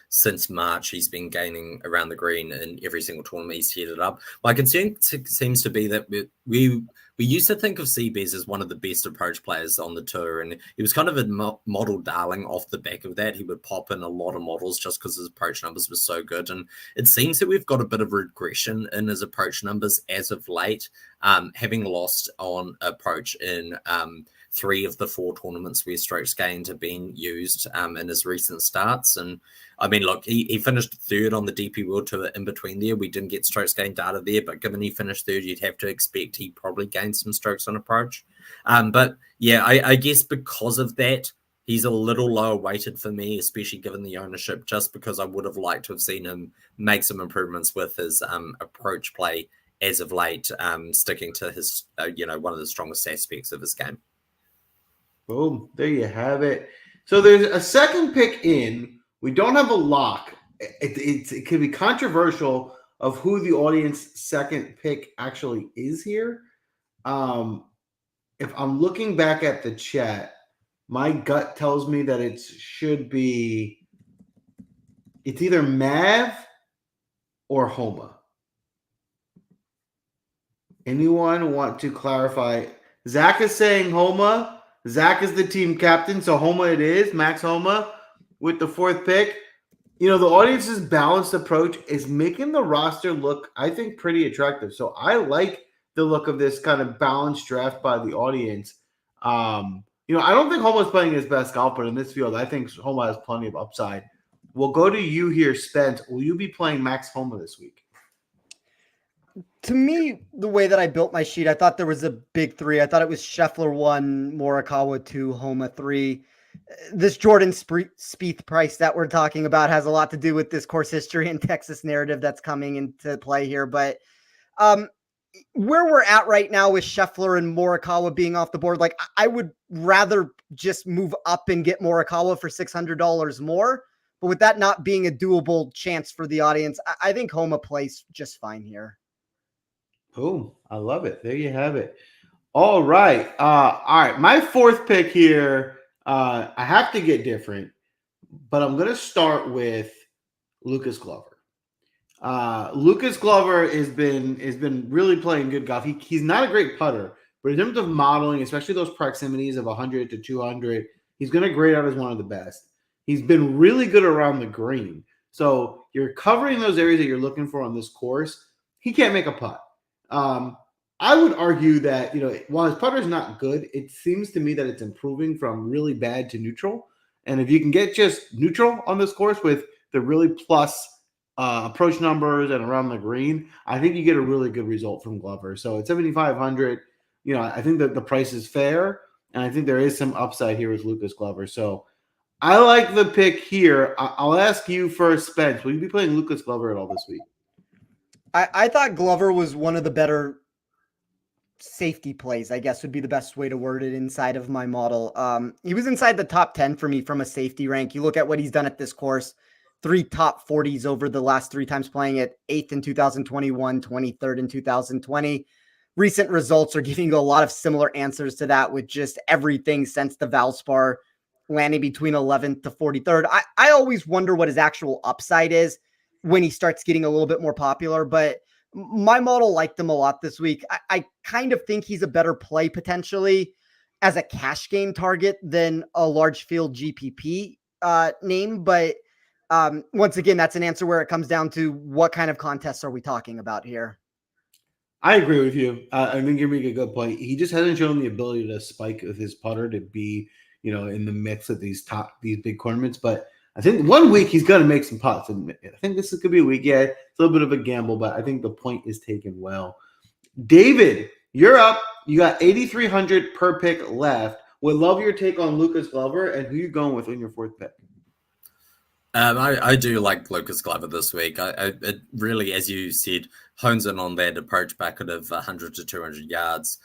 since March, he's been gaining around the green in every single tournament he's headed up. My concern seems to be that we used to think of Seabez as one of the best approach players on the tour, and he was kind of a model darling off the back of that. He would pop in a lot of models just because his approach numbers were so good, and it seems that we've got a bit of regression in his approach numbers as of late, having lost on approach in 3 of the 4 tournaments where strokes gained have been used in his recent starts. And I mean, look, he finished third on the DP World Tour in between there. We didn't get strokes gained data there, but given he finished third, you'd have to expect he probably gained some strokes on approach. But yeah, I guess because of that, he's a little lower weighted for me, especially given the ownership, just because I would have liked to have seen him make some improvements with his approach play as of late, sticking to his, one of the strongest aspects of his game. Boom. There you have it. So there's a second pick in. We don't have a lock. It could be controversial of who the audience second pick actually is here. If I'm looking back at the chat, my gut tells me that it's either Mav or Homa. Anyone want to clarify? Zach is saying Homa. Zach is the team captain, so Homa it is. Max Homa with the fourth pick. The audience's balanced approach is making the roster look, I think, pretty attractive. So I like the look of this kind of balanced draft by the audience. I don't think Homa's playing his best golf, but in this field, I think Homa has plenty of upside. We'll go to you here, Spence. Will you be playing Max Homa this week? To me, the way that I built my sheet, I thought there was a big 3. I thought it was Scheffler 1, Morikawa 2, Homa 3. This Jordan Spieth price that we're talking about has a lot to do with this course history and Texas narrative that's coming into play here. But where we're at right now with Scheffler and Morikawa being off the board, like I would rather just move up and get Morikawa for $600 more. But with that not being a doable chance for the audience, I think Homa plays just fine here. Boom. I love it. There you have it. All right. All right. My fourth pick here, I have to get different, but I'm going to start with Lucas Glover. Lucas Glover has been really playing good golf. He's not a great putter, but in terms of modeling, especially those proximities of 100 to 200, he's going to grade out as one of the best. He's been really good around the green. So you're covering those areas that you're looking for on this course. He can't make a putt. I would argue that, while his putter is not good, it seems to me that it's improving from really bad to neutral. And if you can get just neutral on this course with the really plus approach numbers and around the green, I think you get a really good result from Glover. So at 7,500, I think that the price is fair, and I think there is some upside here with Lucas Glover. So I like the pick here. I'll ask you first, Spence. Will you be playing Lucas Glover at all this week? I thought Glover was one of the better safety plays, I guess would be the best way to word it inside of my model. He was inside the top 10 for me from a safety rank. You look at what he's done at this course, 3 top 40s over the last 3 times playing it, 8th in 2021, 23rd in 2020. Recent results are giving you a lot of similar answers to that, with just everything since the Valspar landing between 11th to 43rd. I always wonder what his actual upside is when he starts getting a little bit more popular, but my model liked him a lot this week. I kind of think he's a better play potentially as a cash game target than a large field GPP name. But once again, that's an answer where it comes down to what kind of contests are we talking about here? I agree with you. I think you make a good point. He just hasn't shown the ability to spike with his putter to be, in the mix of these big tournaments. But I think one week he's going to make some putts. And I think this could be a week. Yeah, it's a little bit of a gamble, but I think the point is taken well. David, you're up. You got 8,300 per pick left. Would love your take on Lucas Glover, and who you going with in your 4th pick? I do like Lucas Glover this week. It really, as you said, hones in on that approach bucket of 100 to 200 yards,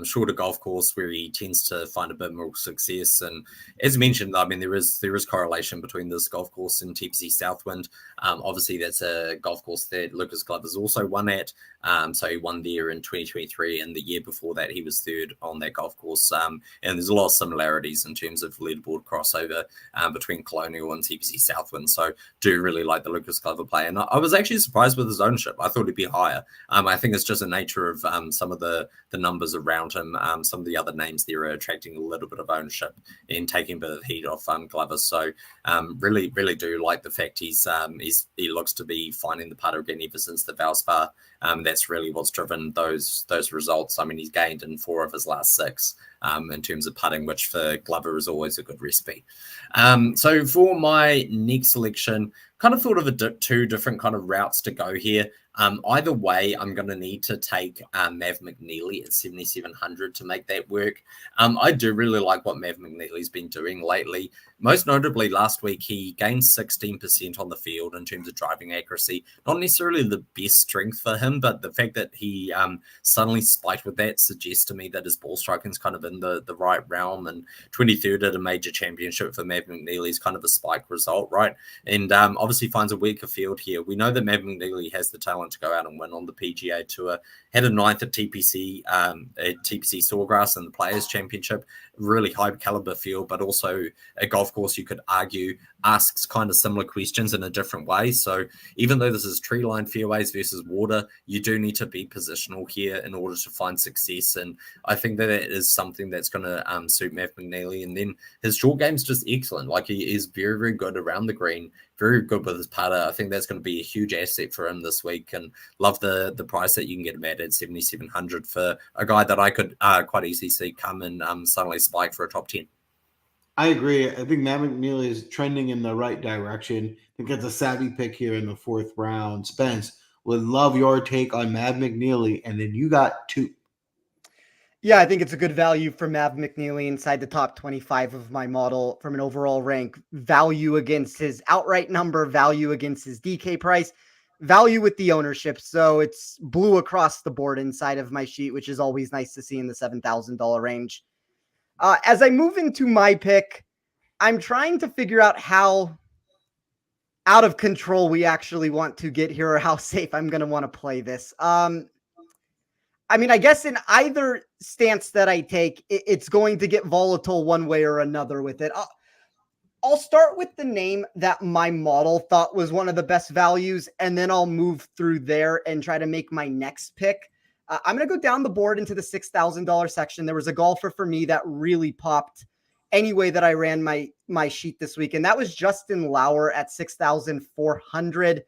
shorter golf course where he tends to find a bit more success. And as mentioned, I mean, there is correlation between this golf course and TPC Southwind. Obviously, that's a golf course that Lucas Glover's also won at. So he won there in 2023, and the year before that, he was 3rd on that golf course. And there's a lot of similarities in terms of leaderboard crossover between Colonial and TPC Southwind. So do really like the Lucas Glover play. And I was actually surprised with his ownership. I thought he'd be higher. I think it's just a nature of some of the numbers around him. Some of the other names there are attracting a little bit of ownership and taking a bit of heat off Glover. So really, really do like the fact he looks to be finding the putter again ever since the Valspar. That's really what's driven those results. I mean, he's gained in 4 of his last 6 in terms of putting, which for Glover is always a good recipe. So for my next selection, kind of thought of 2 different kind of routes to go here. Either way, I'm going to need to take Mav McNeely at 7,700 to make that work. I do really like what Mav McNeely's been doing lately. Most notably, last week, he gained 16% on the field in terms of driving accuracy. Not necessarily the best strength for him, but the fact that he suddenly spiked with that suggests to me that his ball striking is kind of in the right realm. And 23rd at a major championship for Mav McNeely is kind of a spike result, right? And obviously finds a weaker field here. We know that Mav McNeely has the talent to go out and win on the PGA Tour. Had a 9th at TPC Sawgrass in the Players Championship. Really high caliber field, but also a golf course you could argue asks kind of similar questions in a different way. So even though this is tree-lined fairways versus water, you do need to be positional here in order to find success. And I think that it is something that's going to suit Mav McNeely. And then his short game's just excellent. Like, he is very, very good around the green, very good with his putter. I think that's going to be a huge asset for him this week, and love the price that you can get him at 7,700 for a guy that I could quite easily see come and suddenly spike for a top 10. I agree. I think Matt McNeely is trending in the right direction. I think it's a savvy pick here in the 4th round. Spence, would love your take on Matt McNeely, and then you got 2. Yeah, I think it's a good value for Mav McNeely inside the top 25 of my model from an overall rank. Value against his outright number, value against his DK price, value with the ownership. So it's blue across the board inside of my sheet, which is always nice to see in the $7,000 range. As I move into my pick, I'm trying to figure out how out of control we actually want to get here, or how safe I'm going to want to play this. I mean, I guess in either stance that I take, it's going to get volatile one way or another with it. I'll start with the name that my model thought was one of the best values, and then I'll move through there and try to make my next pick. I'm going to go down the board into the $6,000 section. There was a golfer for me that really popped any way that I ran my sheet this week, and that was Justin Lauer at 6,400.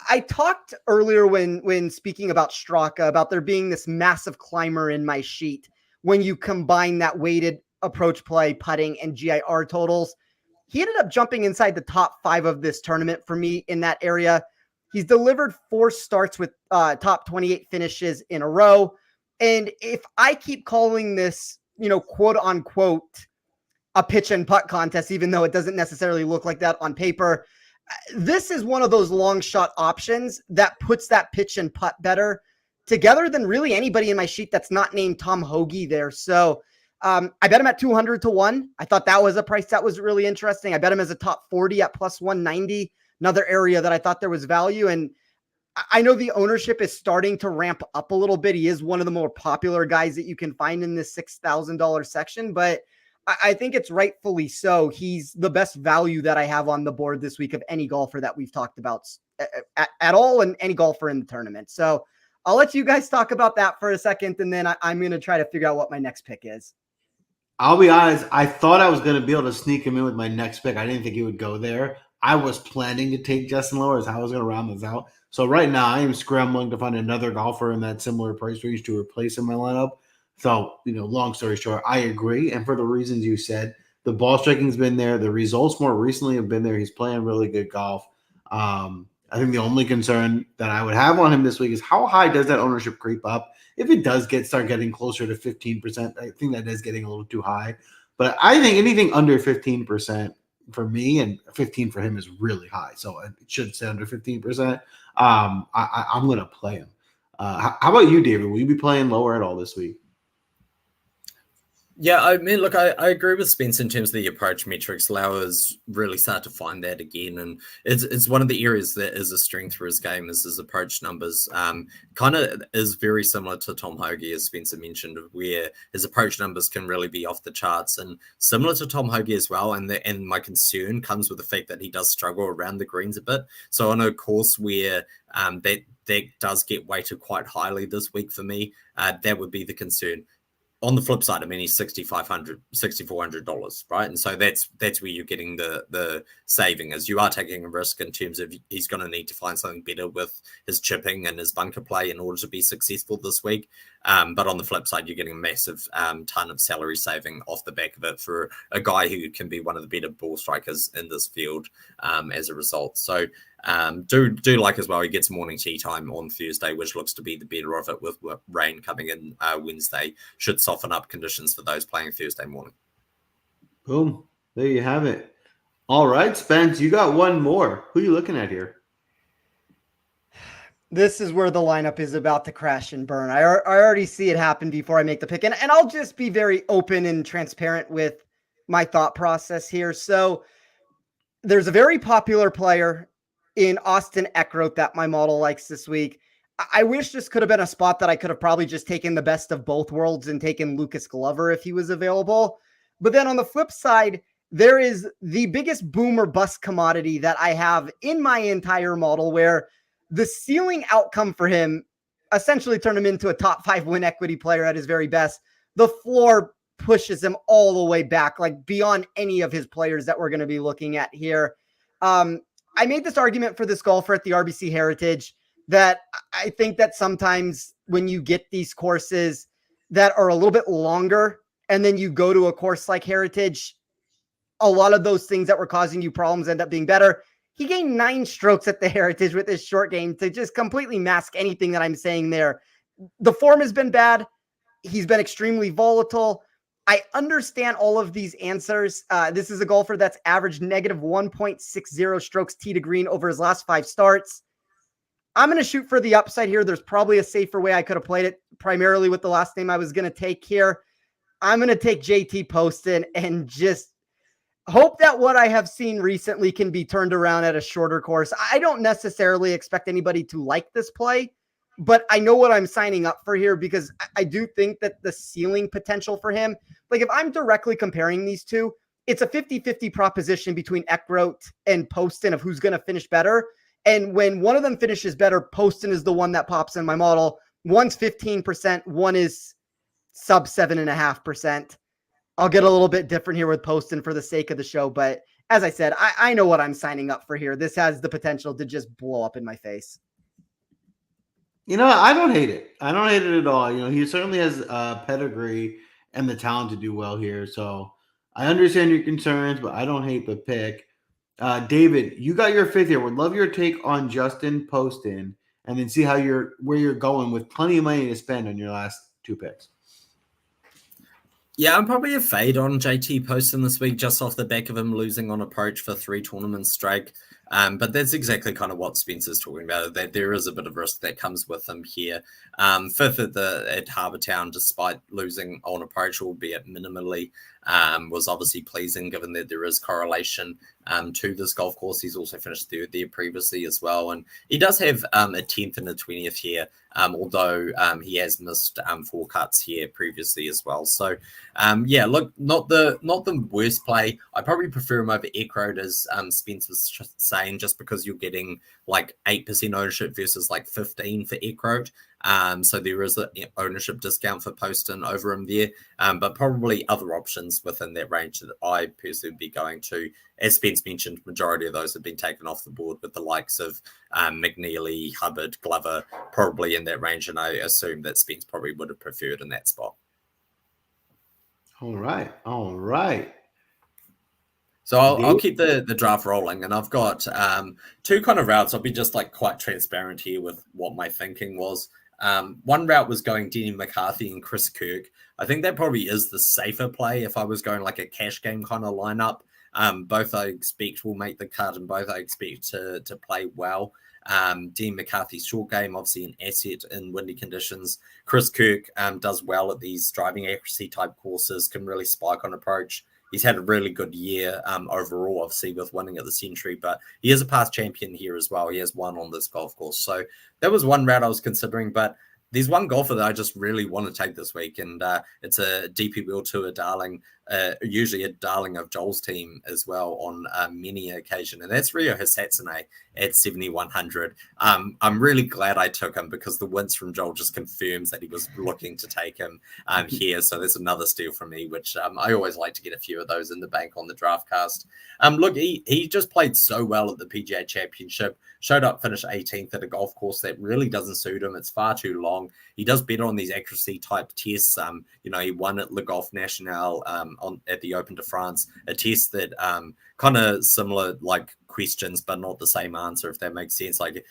I talked earlier when speaking about Straka about there being this massive climber in my sheet when you combine that weighted approach play, putting, and GIR totals. He ended up jumping inside the top 5 of this tournament for me in that area. He's delivered 4 starts with top 28 finishes in a row. And if I keep calling this, quote unquote, a pitch and putt contest, even though it doesn't necessarily look like that on paper, this is one of those long shot options that puts that pitch and putt better together than really anybody in my sheet that's not named Tom Hoagie there. So I bet him at 200 to 1. I thought that was a price that was really interesting. I bet him as a top 40 at plus 190, another area that I thought there was value. And I know the ownership is starting to ramp up a little bit. He is one of the more popular guys that you can find in this $6,000 section, but I think it's rightfully so. He's the best value that I have on the board this week of any golfer that we've talked about at all, and any golfer in the tournament. So I'll let you guys talk about that for a second, and then I'm going to try to figure out what my next pick is. I'll be honest. I thought I was going to be able to sneak him in with my next pick. I didn't think he would go there. I was planning to take Justin Lauer as how I was going to round this out. So right now I am scrambling to find another golfer in that similar price range to replace in my lineup. So, long story short, I agree. And for the reasons you said, the ball striking's been there. The results more recently have been there. He's playing really good golf. I think the only concern that I would have on him this week is how high does that ownership creep up? If it does start getting closer to 15%, I think that is getting a little too high. But I think anything under 15% for me and 15 for him is really high. So it should stay under 15%. I'm going to play him. How about you, David? Will you be playing lower at all this week? Yeah, I mean, look, I agree with Spence in terms of the approach metrics. Lauer's really started to find that again, and it's one of the areas that is a strength for his game is his approach numbers. Kind of is very similar to Tom Hoagie, as Spencer mentioned, where his approach numbers can really be off the charts, and similar to Tom Hoagie as well. And my concern comes with the fact that he does struggle around the greens a bit. So on a course where that does get weighted quite highly this week for me, that would be the concern. On the flip side, I mean, he's $6,400, right? And so that's where you're getting the saving, is you are taking a risk in terms of he's going to need to find something better with his chipping and his bunker play in order to be successful this week. But on the flip side, you're getting a massive ton of salary saving off the back of it for a guy who can be one of the better ball strikers in this field as a result. So do like as well, he gets morning tee time on Thursday, which looks to be the better of it with rain coming in Wednesday. Should soften up conditions for those playing Thursday morning. Boom. There you have it. All right, Spence, you got one more. Who are you looking at here? This is where the lineup is about to crash and burn. I already see it happen before I make the pick. And I'll just be very open and transparent with my thought process here. So there's a very popular player in Austin Eckroth that my model likes this week. I wish this could have been a spot that I could have probably just taken the best of both worlds and taken Lucas Glover if he was available. But then on the flip side, there is the biggest boom or bust commodity that I have in my entire model, where the ceiling outcome for him essentially turned him into a top 5 win equity player at his very best. The floor pushes him all the way back, like beyond any of his players that we're going to be looking at here. I made this argument for this golfer at the RBC Heritage that I think that sometimes when you get these courses that are a little bit longer and then you go to a course like Heritage, a lot of those things that were causing you problems end up being better. He gained 9 strokes at the Heritage with his short game to just completely mask anything that I'm saying there. The form has been bad. He's been extremely volatile. I understand all of these answers. This is a golfer that's averaged negative 1.60 strokes tee to green over his last 5 starts. I'm going to shoot for the upside here. There's probably a safer way I could have played it, primarily with the last name I was going to take here. I'm going to take JT Poston and just hope that what I have seen recently can be turned around at a shorter course. I don't necessarily expect anybody to like this play, but I know what I'm signing up for here, because I do think that the ceiling potential for him, like if I'm directly comparing these two, it's a 50-50 proposition between Eckroth and Poston of who's going to finish better. And when one of them finishes better, Poston is the one that pops in my model. One's 15%, one is sub 7.5%. I'll get a little bit different here with Poston for the sake of the show, but as I said, I know what I'm signing up for here. This has the potential to just blow up in my face. I don't hate it. I don't hate it at all. He certainly has pedigree and the talent to do well here. So I understand your concerns, but I don't hate the pick. David, you got your fifth here. Would love your take on Justin Poston, and then see where you're going with plenty of money to spend on your last two picks. Yeah, I'm probably a fade on JT Poston this week, just off the back of him losing on approach for 3 tournaments straight. But that's exactly kind of what Spencer's talking about, that there is a bit of risk that comes with him here. Fifth at Harbour Town, despite losing on approach, albeit minimally, was obviously pleasing given that there is correlation to this golf course. He's also finished third there previously as well. And he does have a 10th and a 20th here, although he has missed 4 cuts here previously as well. So, yeah, look, not the worst play. I probably prefer him over Eckroad, as Spence was saying, just because you're getting like 8% ownership versus like 15 for Eckroad. So there is an ownership discount for Poston over him there, but probably other options within that range that I personally would be going to. As Spence mentioned, majority of those have been taken off the board, with the likes of McNeely, Hubbard, Glover, probably in that range, and I assume that Spence probably would have preferred in that spot. All right. So I'll keep the draft rolling, and I've got 2 kind of routes. I'll be just like quite transparent here with what my thinking was. One route was going Denny McCarthy and Chris Kirk. I think that probably is the safer play if I was going like a cash game kind of lineup. Both I expect will make the cut, and both I expect to play well. Dean McCarthy's short game, obviously an asset in windy conditions. Chris Kirk does well at these driving accuracy type courses, can really spike on approach. He's had a really good year overall, obviously, with winning at the Century, but he is a past champion here as well. He has won on this golf course. So that was one route I was considering, but there's one golfer that I just really want to take this week, and it's a DP World Tour darling, usually a darling of Joel's team as well on many occasion, and that's Rio Hisatsune at 7,100. I'm really glad I took him, because the wins from Joel just confirms that he was looking to take him here. So there's another steal from me, which I always like to get a few of those in the bank on the Draftcast. Look, he just played so well at the PGA Championship, showed up, finished 18th at a golf course that really doesn't suit him. It's far too long. He does better on these accuracy type tests. He won at Le Golf National at the Open de France, a test that kind of similar like questions, but not the same answer, if that makes sense. Like,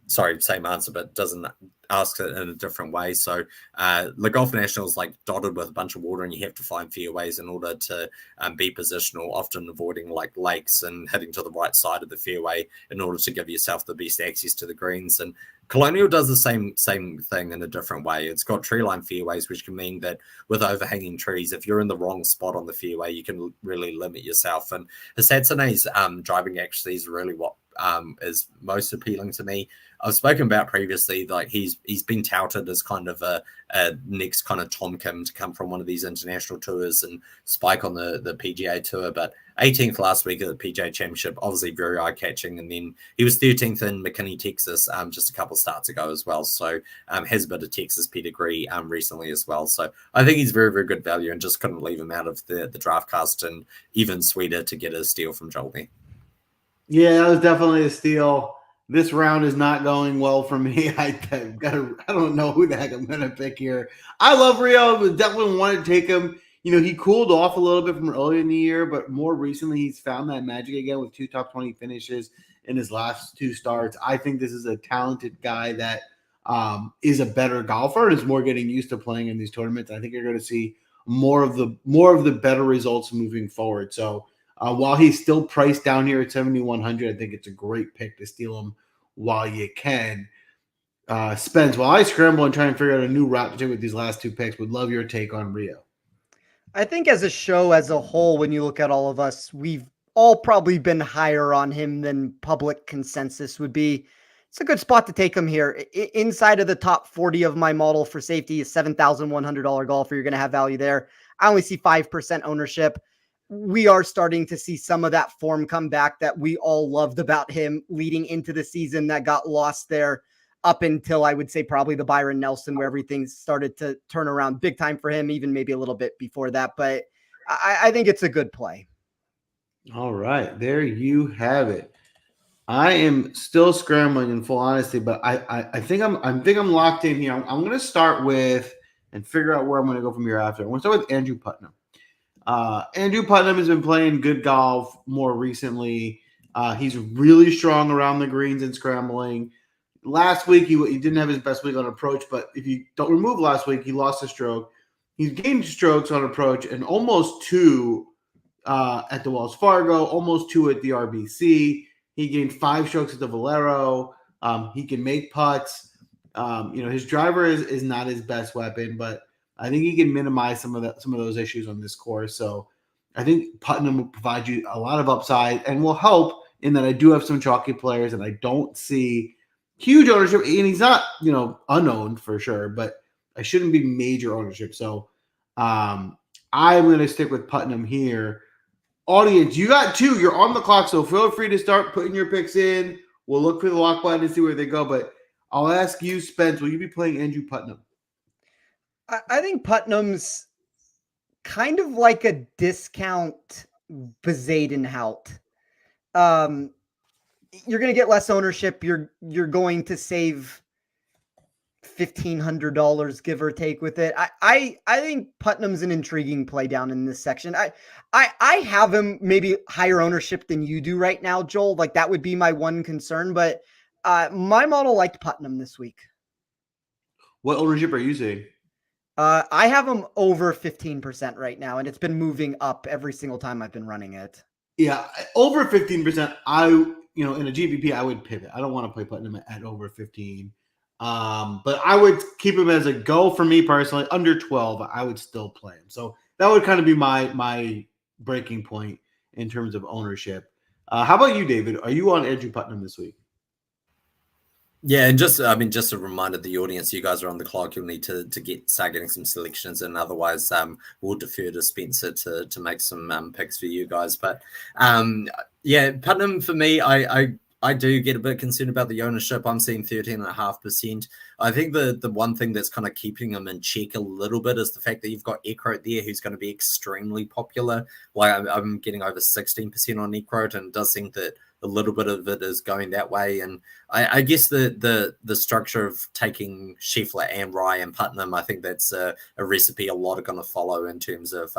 same answer, but doesn't ask it in a different way. So Le Golf National is like dotted with a bunch of water, and you have to find fairways in order to be positional, often avoiding like lakes and heading to the right side of the fairway in order to give yourself the best access to the greens. And Colonial does the same thing in a different way. It's got tree line fairways, which can mean that with overhanging trees, if you're in the wrong spot on the fairway, you can really limit yourself. And Hisatsune's driving actually is really what is most appealing to me. I've spoken about previously, like he's been touted as kind of a next kind of Tom Kim to come from one of these international tours and spike on the PGA Tour, but 18th last week at the PGA Championship, obviously very eye-catching, and then he was 13th in McKinney, Texas, just a couple starts ago as well, so has a bit of Texas pedigree recently as well, so I think he's very, very good value, and just couldn't leave him out of the Draftcast, and even sweeter to get a steal from Joel there. Yeah, that was definitely a steal. This round is not going well for me. I don't know who the heck I'm going to pick here. I love Rio, but definitely want to take him. He cooled off a little bit from earlier in the year, but more recently he's found that magic again with 2 top 20 finishes in his last 2 starts. I think this is a talented guy that is a better golfer and is more getting used to playing in these tournaments. I think you're going to see more of the better results moving forward. So while he's still priced down here at 7,100, I think it's a great pick to steal him while you can. Spence, while I scramble and try and figure out a new route to take with these last 2 picks, would love your take on Rio. I think as a show as a whole, when you look at all of us, we've all probably been higher on him than public consensus would be. It's a good spot to take him here. Inside of the top 40 of my model for safety is $7,100 golfer. You're going to have value there. I only see 5% ownership. We are starting to see some of that form come back that we all loved about him leading into the season that got lost there up until I would say probably the Byron Nelson, where everything started to turn around big time for him, even maybe a little bit before that. But I think it's a good play. All right, there you have it. I am still scrambling in full honesty, but I think I'm locked in here. I'm going to start with and figure out where I'm going to go from here after. I'm going to start with Andrew Putnam. Andrew Putnam has been playing good golf more recently. He's really strong around the greens and scrambling. Last week, he didn't have his best week on approach, but if you don't remove last week, he lost a stroke. He's gained strokes on approach and almost 2 at the Wells Fargo, almost 2 at the RBC. He gained 5 strokes at the Valero. He can make putts. His driver is not his best weapon, but I think he can minimize some of those issues on this course. So I think Putnam will provide you a lot of upside and will help in that I do have some chalky players and I don't see huge ownership. And he's not, unowned for sure, but I shouldn't be major ownership. So I'm going to stick with Putnam here. Audience, you got 2. You're on the clock, so feel free to start putting your picks in. We'll look for the lock button and see where they go. But I'll ask you, Spence, will you be playing Andrew Putnam? I think Putnam's kind of like a discount Bezadenhout. You're going to get less ownership. You're going to save $1,500, give or take, with it. I think Putnam's an intriguing play down in this section. I have him maybe higher ownership than you do right now, Joel. Like, that would be my one concern, but my model liked Putnam this week. What ownership are you seeing? I have him over 15% right now, and it's been moving up every single time I've been running it. Yeah, over 15%. In a GPP, I would pivot. I don't want to play Putnam at over 15. But I would keep him as a go for me personally. Under 12, I would still play him. So that would kind of be my breaking point in terms of ownership. How about you, David? Are you on Andrew Putnam this week? Yeah, and just a reminder to the audience, you guys are on the clock. You'll need to start getting some selections, and otherwise we'll defer to Spencer to make some picks for you guys. But Putnam for me, I do get a bit concerned about the ownership. I'm seeing 13.5%. I think the one thing that's kind of keeping him in check a little bit is the fact that you've got Eckroat there, who's going to be extremely popular. Like, I'm getting over 16% on Eckroat, and it does seem that a little bit of it is going that way. And I guess the structure of taking Scheffler and Rye and Putnam, I think that's a recipe a lot are going to follow in terms of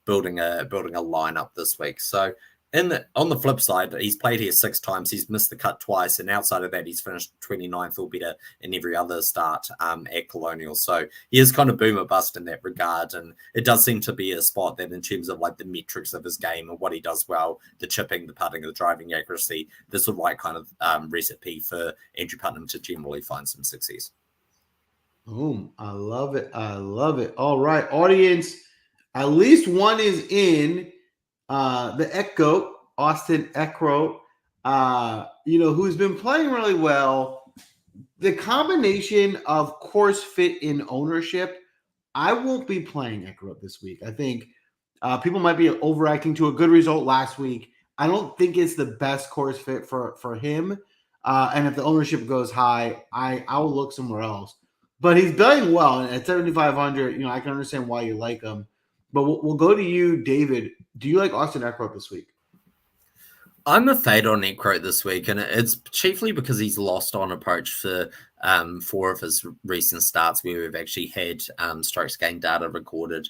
building a lineup this week. So on the flip side, he's played here 6 times. He's missed the cut twice, and outside of that, he's finished 29th or better in every other start at Colonial. So he is kind of boom or bust in that regard, and it does seem to be a spot that, in terms of like the metrics of his game and what he does well, the chipping, the putting, the driving accuracy, this is the right kind of recipe for Andrew Putnam to generally find some success. Boom! I love it. I love it. All right, audience. At least one is in. The Echo, Austin Eckroat, who's been playing really well. The combination of course fit in ownership, I won't be playing Eckroat this week. I think people might be overacting to a good result last week. I don't think it's the best course fit for him. And if the ownership goes high, I will look somewhere else. But he's playing well, and at 7,500, I can understand why you like him. But we'll go to you, David. Do you like Austin Eckroat this week? I'm a fade on Eckroat this week, and it's chiefly because he's lost on approach for 4 of his recent starts where we've actually had strokes gain data recorded.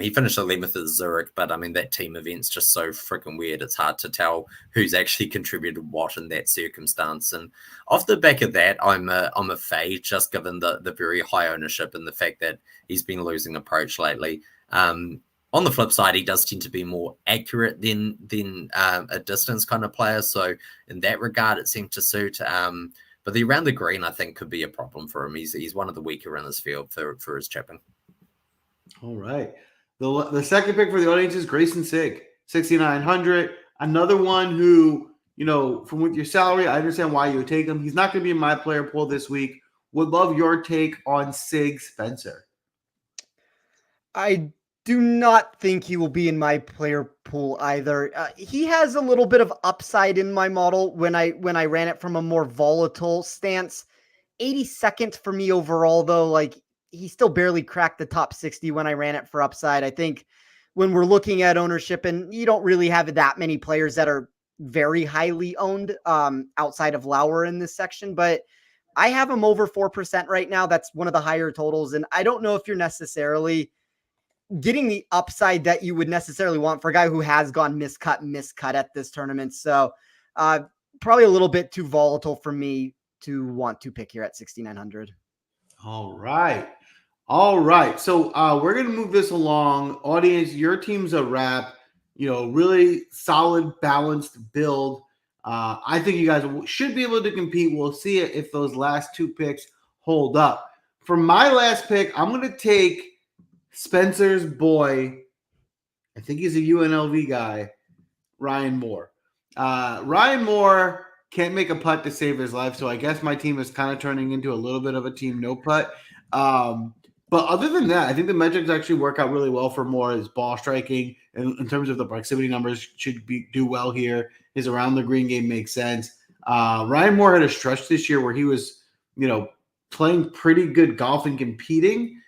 He finished 11th at Zurich, but I mean, that team event's just so freaking weird. It's hard to tell who's actually contributed what in that circumstance. And off the back of that, I'm a fade, just given the very high ownership and the fact that he's been losing approach lately. On the flip side, he does tend to be more accurate than a distance kind of player. So in that regard, it seemed to suit. But the around the green, I think, could be a problem for him. He's one of the weaker in this field for his chipping. All right. The second pick for the audience is Grayson Sigg, 6,900. Another one who, from with your salary, I understand why you would take him. He's not going to be in my player pool this week. Would love your take on Sigg, Spencer. I do not think he will be in my player pool either. He has a little bit of upside in my model when I ran it from a more volatile stance. 82nd for me overall, though. Like, he still barely cracked the top 60 when I ran it for upside. I think when we're looking at ownership, and you don't really have that many players that are very highly owned outside of Lauer in this section, but I have him over 4% right now. That's one of the higher totals. And I don't know if you're necessarily getting the upside that you would necessarily want for a guy who has gone miscut at this tournament. So probably a little bit too volatile for me to want to pick here at 6,900. All right. All right. So we're going to move this along. Audience, your team's a wrap. Really solid, balanced build. I think you guys should be able to compete. We'll see if those last two picks hold up. For my last pick, I'm going to take Spencer's boy. I think he's a UNLV guy, Ryan Moore. Ryan Moore can't make a putt to save his life, so I guess my team is kind of turning into a little bit of a team no putt. But other than that, I think the metrics actually work out really well for Moore. His ball striking, and in terms of the proximity numbers, should do well here. His around the green game makes sense. Ryan Moore had a stretch this year where he was, playing pretty good golf and competing.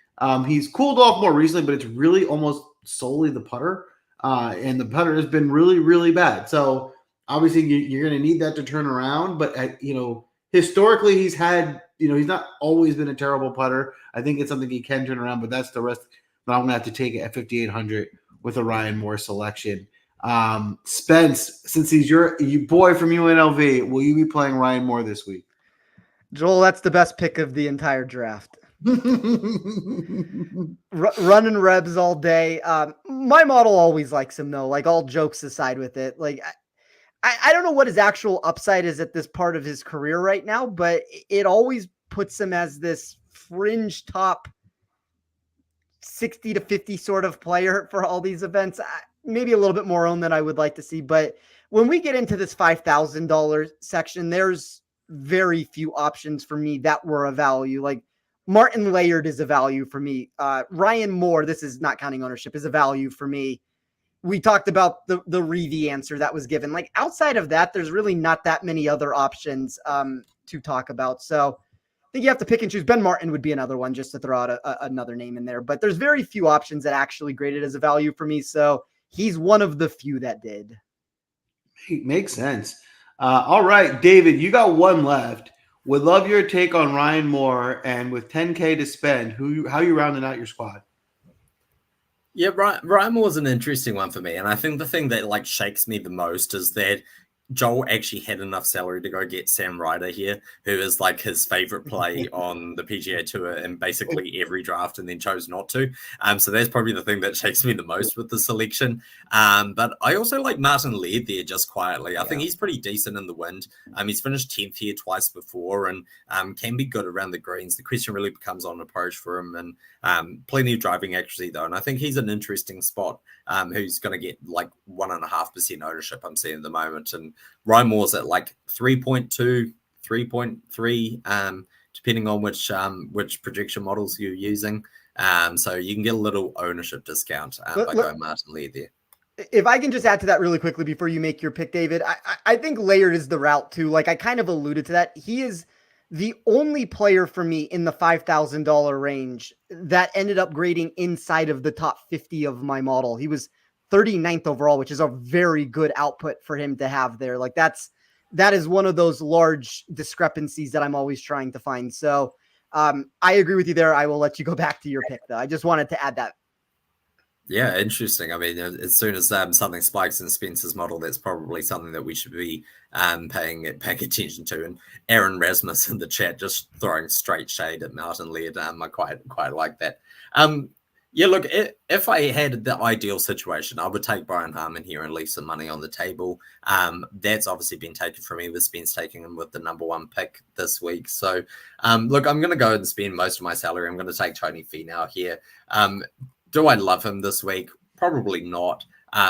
He's cooled off more recently, but it's really almost solely the putter. And the putter has been really, really bad. So obviously you're going to need that to turn around. But, historically he's had, he's not always been a terrible putter. I think it's something he can turn around, but that's the rest. But I'm going to have to take it at 5,800 with a Ryan Moore selection. Spence, since he's your boy from UNLV, will you be playing Ryan Moore this week? Joel, that's the best pick of the entire draft. Running Rebs all day. My model always likes him, though. Like, all jokes aside with it. Like, I don't know what his actual upside is at this part of his career right now, but it always puts him as this fringe top 60 to 50 sort of player for all these events. Maybe a little bit more owned than I would like to see. But when we get into this $5,000 section, there's very few options for me that were a value. Like, Martin Laird is a value for me. Ryan Moore, this is not counting ownership, is a value for me. We talked about the Reeve answer that was given. Like, outside of that, there's really not that many other options to talk about. So I think you have to pick and choose. Ben Martin would be another one, just to throw out another name in there. But there's very few options that actually graded as a value for me. So he's one of the few that did. Makes sense. All right, David, you got one left. Would love your take on Ryan Moore, and with 10K to spend, how you rounding out your squad? Yeah, Ryan Moore's an interesting one for me, and I think the thing that shakes me the most is that Joel actually had enough salary to go get Sam Ryder here, who is his favorite play on the PGA Tour in basically every draft, and then chose not to. So that's probably the thing that shakes me the most with the selection. But I also like Martin Laird there just quietly. I think he's pretty decent in the wind. He's finished 10th here twice before, and can be good around the greens. The question really becomes on approach for him, and plenty of driving accuracy though. And I think he's an interesting spot. Who's going to get 1.5% ownership I'm seeing at the moment. And Ryan Moore's at 3.2, 3.3, depending on which projection models you're using. So you can get a little ownership discount by going Martin Laird there. If I can just add to that really quickly before you make your pick, David, I think Laird is the route too. I kind of alluded to that. He is the only player for me in the $5,000 range that ended up grading inside of the top 50 of my model. He was 39th overall, which is a very good output for him to have there. That is one of those large discrepancies that I'm always trying to find. So I agree with you there. I will let you go back to your pick though. I just wanted to add that. Yeah, interesting. I mean, as soon as something spikes in Spence's model, that's probably something that we should be paying attention to. And Aaron Rasmus in the chat just throwing straight shade at Martin Laird. I quite like that. Yeah, look, if I had the ideal situation, I would take Brian Harman here and leave some money on the table. That's obviously been taken from me with Spence taking him with the number one pick this week. So, look, I'm going to go and spend most of my salary. I'm going to take Tony Finau here. Do I love him this week? Probably not.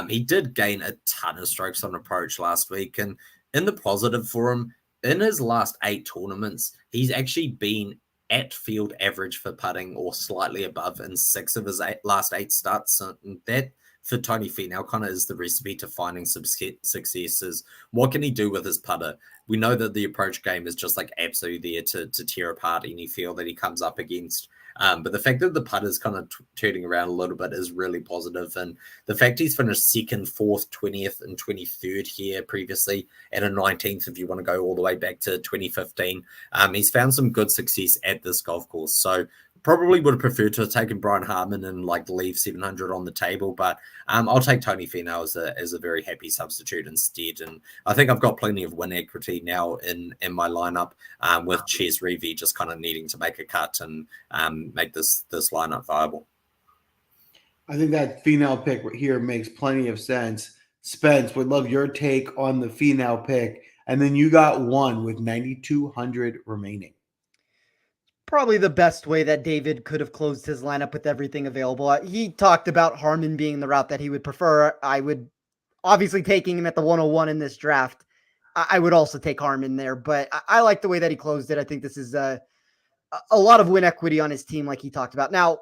He did gain a ton of strokes on approach last week. And in the positive for him, in his last 8 tournaments, he's actually been at field average for putting or slightly above in 6 of his last 8 starts. And that for Tony Finau kind of is the recipe to finding some successes. What can he do with his putter? We know that the approach game is just like absolutely there to tear apart any field that he comes up against. But the fact that the putter is kind of turning around a little bit is really positive. And the fact he's finished second, fourth, 20th, and 23rd here previously, and a 19th if you want to go all the way back to 2015, he's found some good success at this golf course. So probably would have preferred to have taken Brian Harman and like leave 700 on the table, but I'll take Tony Finau as a very happy substitute instead. And I think I've got plenty of win equity now in my lineup, with Ches Reavie just kind of needing to make a cut and make this lineup viable. I think that Finau pick right here makes plenty of sense. Spence, would love your take on the Finau pick. And then you got one with 9,200 remaining. Probably the best way that David could have closed his lineup with everything available. He talked about Harman being the route that he would prefer. I would obviously taking him at the 101 in this draft. I would also take Harman there, but I like the way that he closed it. I think this is a lot of win equity on his team, like he talked about. Now,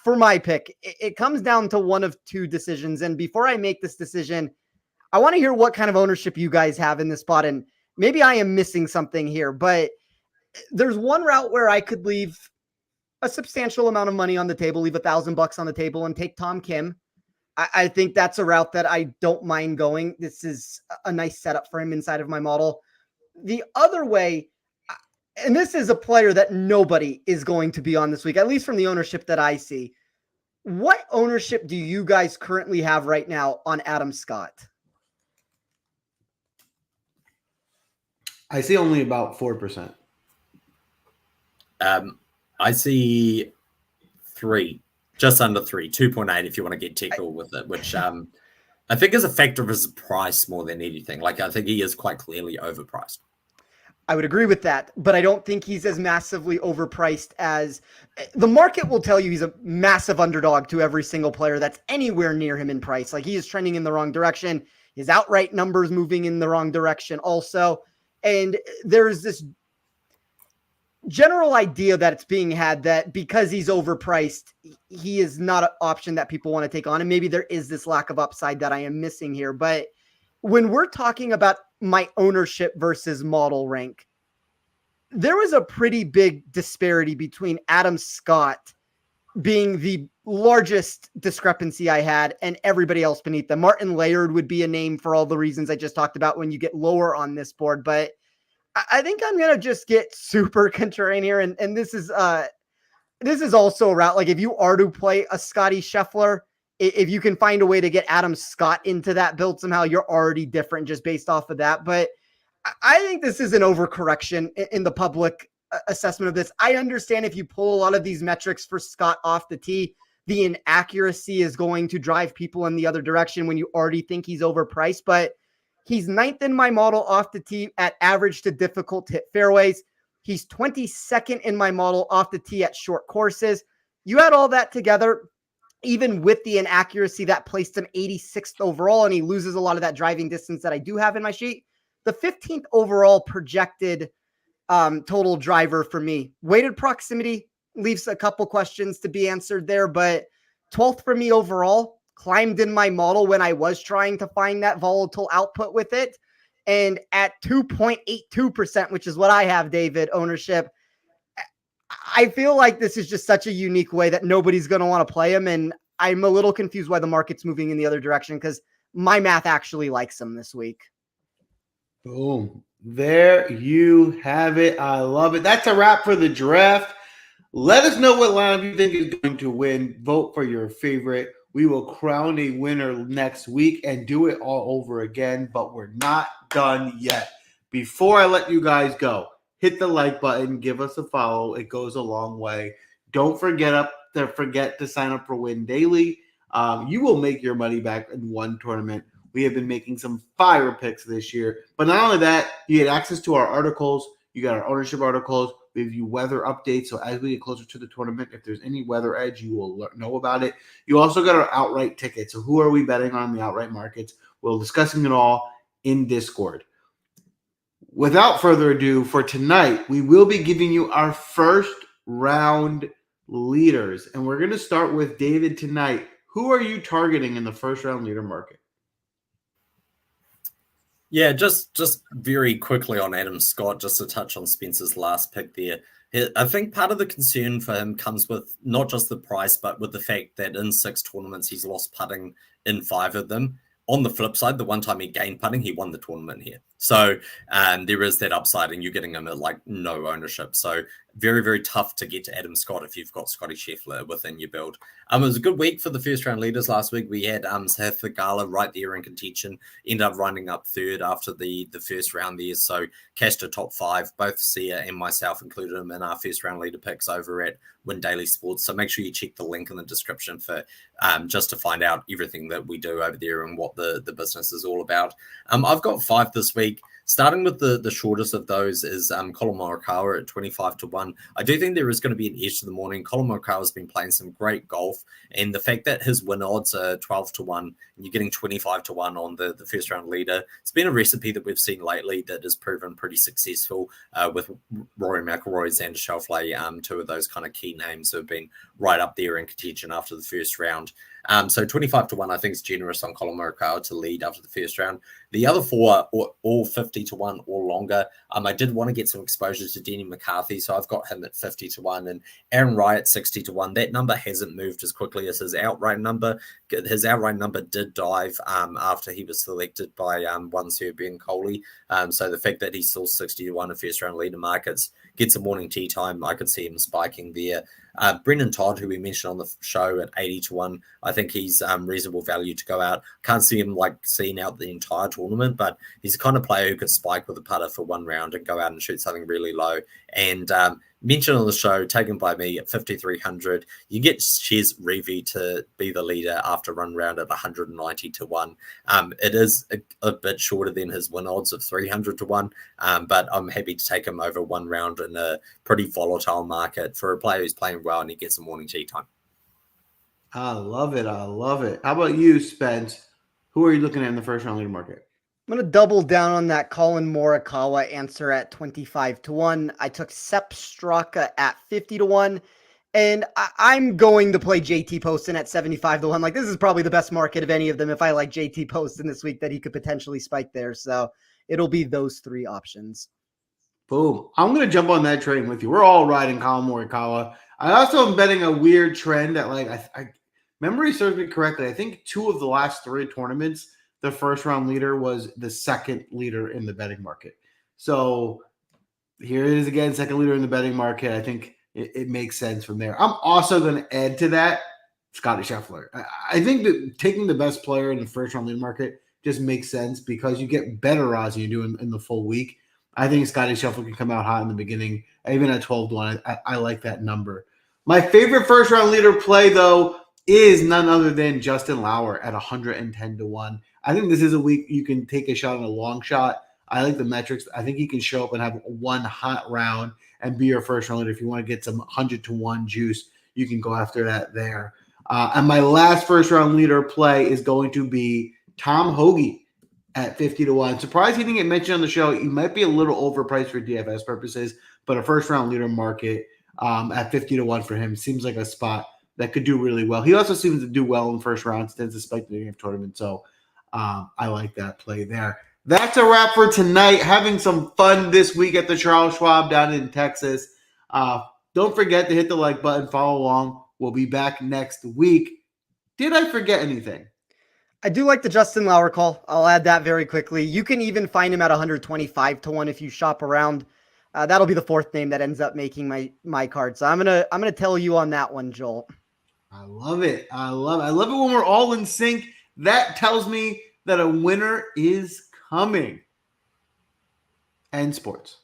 for my pick, it comes down to one of two decisions. And before I make this decision, I want to hear what kind of ownership you guys have in this spot. And maybe I am missing something here, but there's one route where I could leave a substantial amount of money on the table, leave $1,000 on the table and take Tom Kim. I think that's a route that I don't mind going. This is a nice setup for him inside of my model. The other way, and this is a player that nobody is going to be on this week, at least from the ownership that I see. What ownership do you guys currently have right now on Adam Scott? I see only about 4%. I see 3, just under 3, 2.8 if you want to get technical with it, which I think is a factor of his price more than anything. Like, I think he is quite clearly overpriced. I would agree with that, but I don't think he's as massively overpriced as the market will tell you. He's a massive underdog to every single player that's anywhere near him in price. Like, he is trending in the wrong direction. His outright numbers moving in the wrong direction also. And there's this general idea that it's being had that because he's overpriced, he is not an option that people want to take on. And maybe there is this lack of upside that I am missing here. But when we're talking about my ownership versus model rank, there was a pretty big disparity between Adam Scott being the largest discrepancy I had and everybody else beneath them. Martin Laird would be a name for all the reasons I just talked about when you get lower on this board. But I think I'm going to just get super contrarian here. And this is also a route. Like, if you are to play a Scotty Scheffler, if you can find a way to get Adam Scott into that build somehow, you're already different just based off of that. But I think this is an overcorrection in the public assessment of this. I understand if you pull a lot of these metrics for Scott off the tee, the inaccuracy is going to drive people in the other direction when you already think he's overpriced. But he's 9th in my model off the tee at average to difficult to hit fairways. He's 22nd in my model off the tee at short courses. You add all that together, even with the inaccuracy, that placed him 86th overall, and he loses a lot of that driving distance that I do have in my sheet. The 15th overall projected total driver for me. Weighted proximity leaves a couple questions to be answered there, but 12th for me overall. Climbed in my model when I was trying to find that volatile output with it. And at 2.82%, which is what I have, David, ownership, I feel like this is just such a unique way that nobody's going to want to play him. And I'm a little confused why the market's moving in the other direction, because my math actually likes him this week. Boom. There you have it. I love it. That's a wrap for the draft. Let us know what lineup you think is going to win. Vote for your favorite. We will crown a winner next week and do it all over again, but we're not done yet. Before I let you guys go, hit the like button, give us a follow. It goes a long way. Don't forget to sign up for Win Daily. You will make your money back in one tournament. We have been making some fire picks this year. But not only that, you get access to our articles. You got our ownership articles. We give you weather updates. So as we get closer to the tournament, if there's any weather edge, you will know about it. You also got our outright tickets. So who are we betting on the outright markets? We're discussing it all in Discord. Without further ado, for tonight, we will be giving you our first round leaders. And we're going to start with David tonight. who are you targeting in the first round leader market? Yeah, just very quickly on Adam Scott, just to touch on Spence's last pick there. I think part of the concern for him comes with not just the price, but with the fact that in 6 tournaments, he's lost putting in 5 of them. On the flip side, the one time he gained putting, he won the tournament here. So there is that upside, and you're getting him at like no ownership. So very, very tough to get to Adam Scott if you've got Scotty Scheffler within your build. It was a good week for the first round leaders last week. We had Sahith Theegala right there in contention, ended up running up third after the first round there. So cashed a top 5. Both Sia and myself included him in our first round leader picks over at Win Daily Sports. So make sure you check the link in the description for just to find out everything that we do over there and what the business is all about. I've got 5 this week. Starting with the shortest of those is Colin Morikawa at 25-1. I do think there is going to be an edge to the morning. Colin Morikawa has been playing some great golf, and the fact that his win odds are 12-1 and you're getting 25-1 on the first round leader, it's been a recipe that we've seen lately that has proven pretty successful with Rory McIlroy, Xander Schauffele, 2 of those kind of key names who have been right up there in contention after the first round. So 25-1, I think, is generous on Colin Morikawa to lead after the first round. The other 4 are all 50-1 or longer. I did want to get some exposure to Denny McCarthy, so I've got him at 50-1, and Aaron Rai at 60-1. That number hasn't moved as quickly as his outright number. His outright number did dive after he was selected by one Serbian Coley. So the fact that he's still 60-1 in first round leader markets gets a morning tee time. I could see him spiking there. Brendan Todd, who we mentioned on the show, at 80-1. I think he's reasonable value to go out. Can't see him seeing out the entire tournament, but he's the kind of player who could spike with a putter for 1 round and go out and shoot something really low. And mentioned on the show, taken by me at 5,300. You get Chez Reavie to be the leader after 1 round at 190-1. It is a bit shorter than his win odds of 300-1, but I'm happy to take him over 1 round in a pretty volatile market for a player who's playing well and he gets some morning tee time. I love it. I love it. How about you, Spence? Who are you looking at in the first round leader market? I'm going to double down on that Colin Morikawa answer at 25-1. I took Sepp Straka at 50-1. And I'm going to play JT Poston at 75-1. Like, this is probably the best market of any of them if I like JT Poston this week that he could potentially spike there. So it'll be those 3 options. Boom. I'm going to jump on that train with you. We're all riding Colin Morikawa. I also am betting a weird trend that, I memory serves me correctly. I think 2 of the last 3 tournaments, the first round leader was the second leader in the betting market. So here it is again, second leader in the betting market. I think it makes sense from there. I'm also going to add to that Scotty Scheffler. I think that taking the best player in the first round leader market just makes sense because you get better odds than you do in the full week. I think Scotty Scheffler can come out hot in the beginning, even at 12-1. I like that number. My favorite first round leader play, though, is none other than Justin Lauer at 110-1. I think this is a week you can take a shot on a long shot. I like the metrics. I think he can show up and have 1 hot round and be your first round leader. If you want to get some 100-1 juice, you can go after that there. And my last first round leader play is going to be Tom Hoge at 50-1. Surprised he didn't get mentioned on the show. He might be a little overpriced for DFS purposes, but a first round leader market at 50-1 for him seems like a spot that could do really well. He also seems to do well in the first round, tends to spike the beginning of tournament. So I like that play there. That's a wrap for tonight. Having some fun this week at the Charles Schwab down in Texas. Don't forget to hit the like button, follow along. We'll be back next week. Did I forget anything? I do like the Justin Lauer call. I'll add that very quickly. You can even find him at 125-1 if you shop around. That'll be the 4th name that ends up making my card. So I'm gonna tell you on that one, Joel. I love it. I love it when we're all in sync. That tells me that a winner is coming. End sports.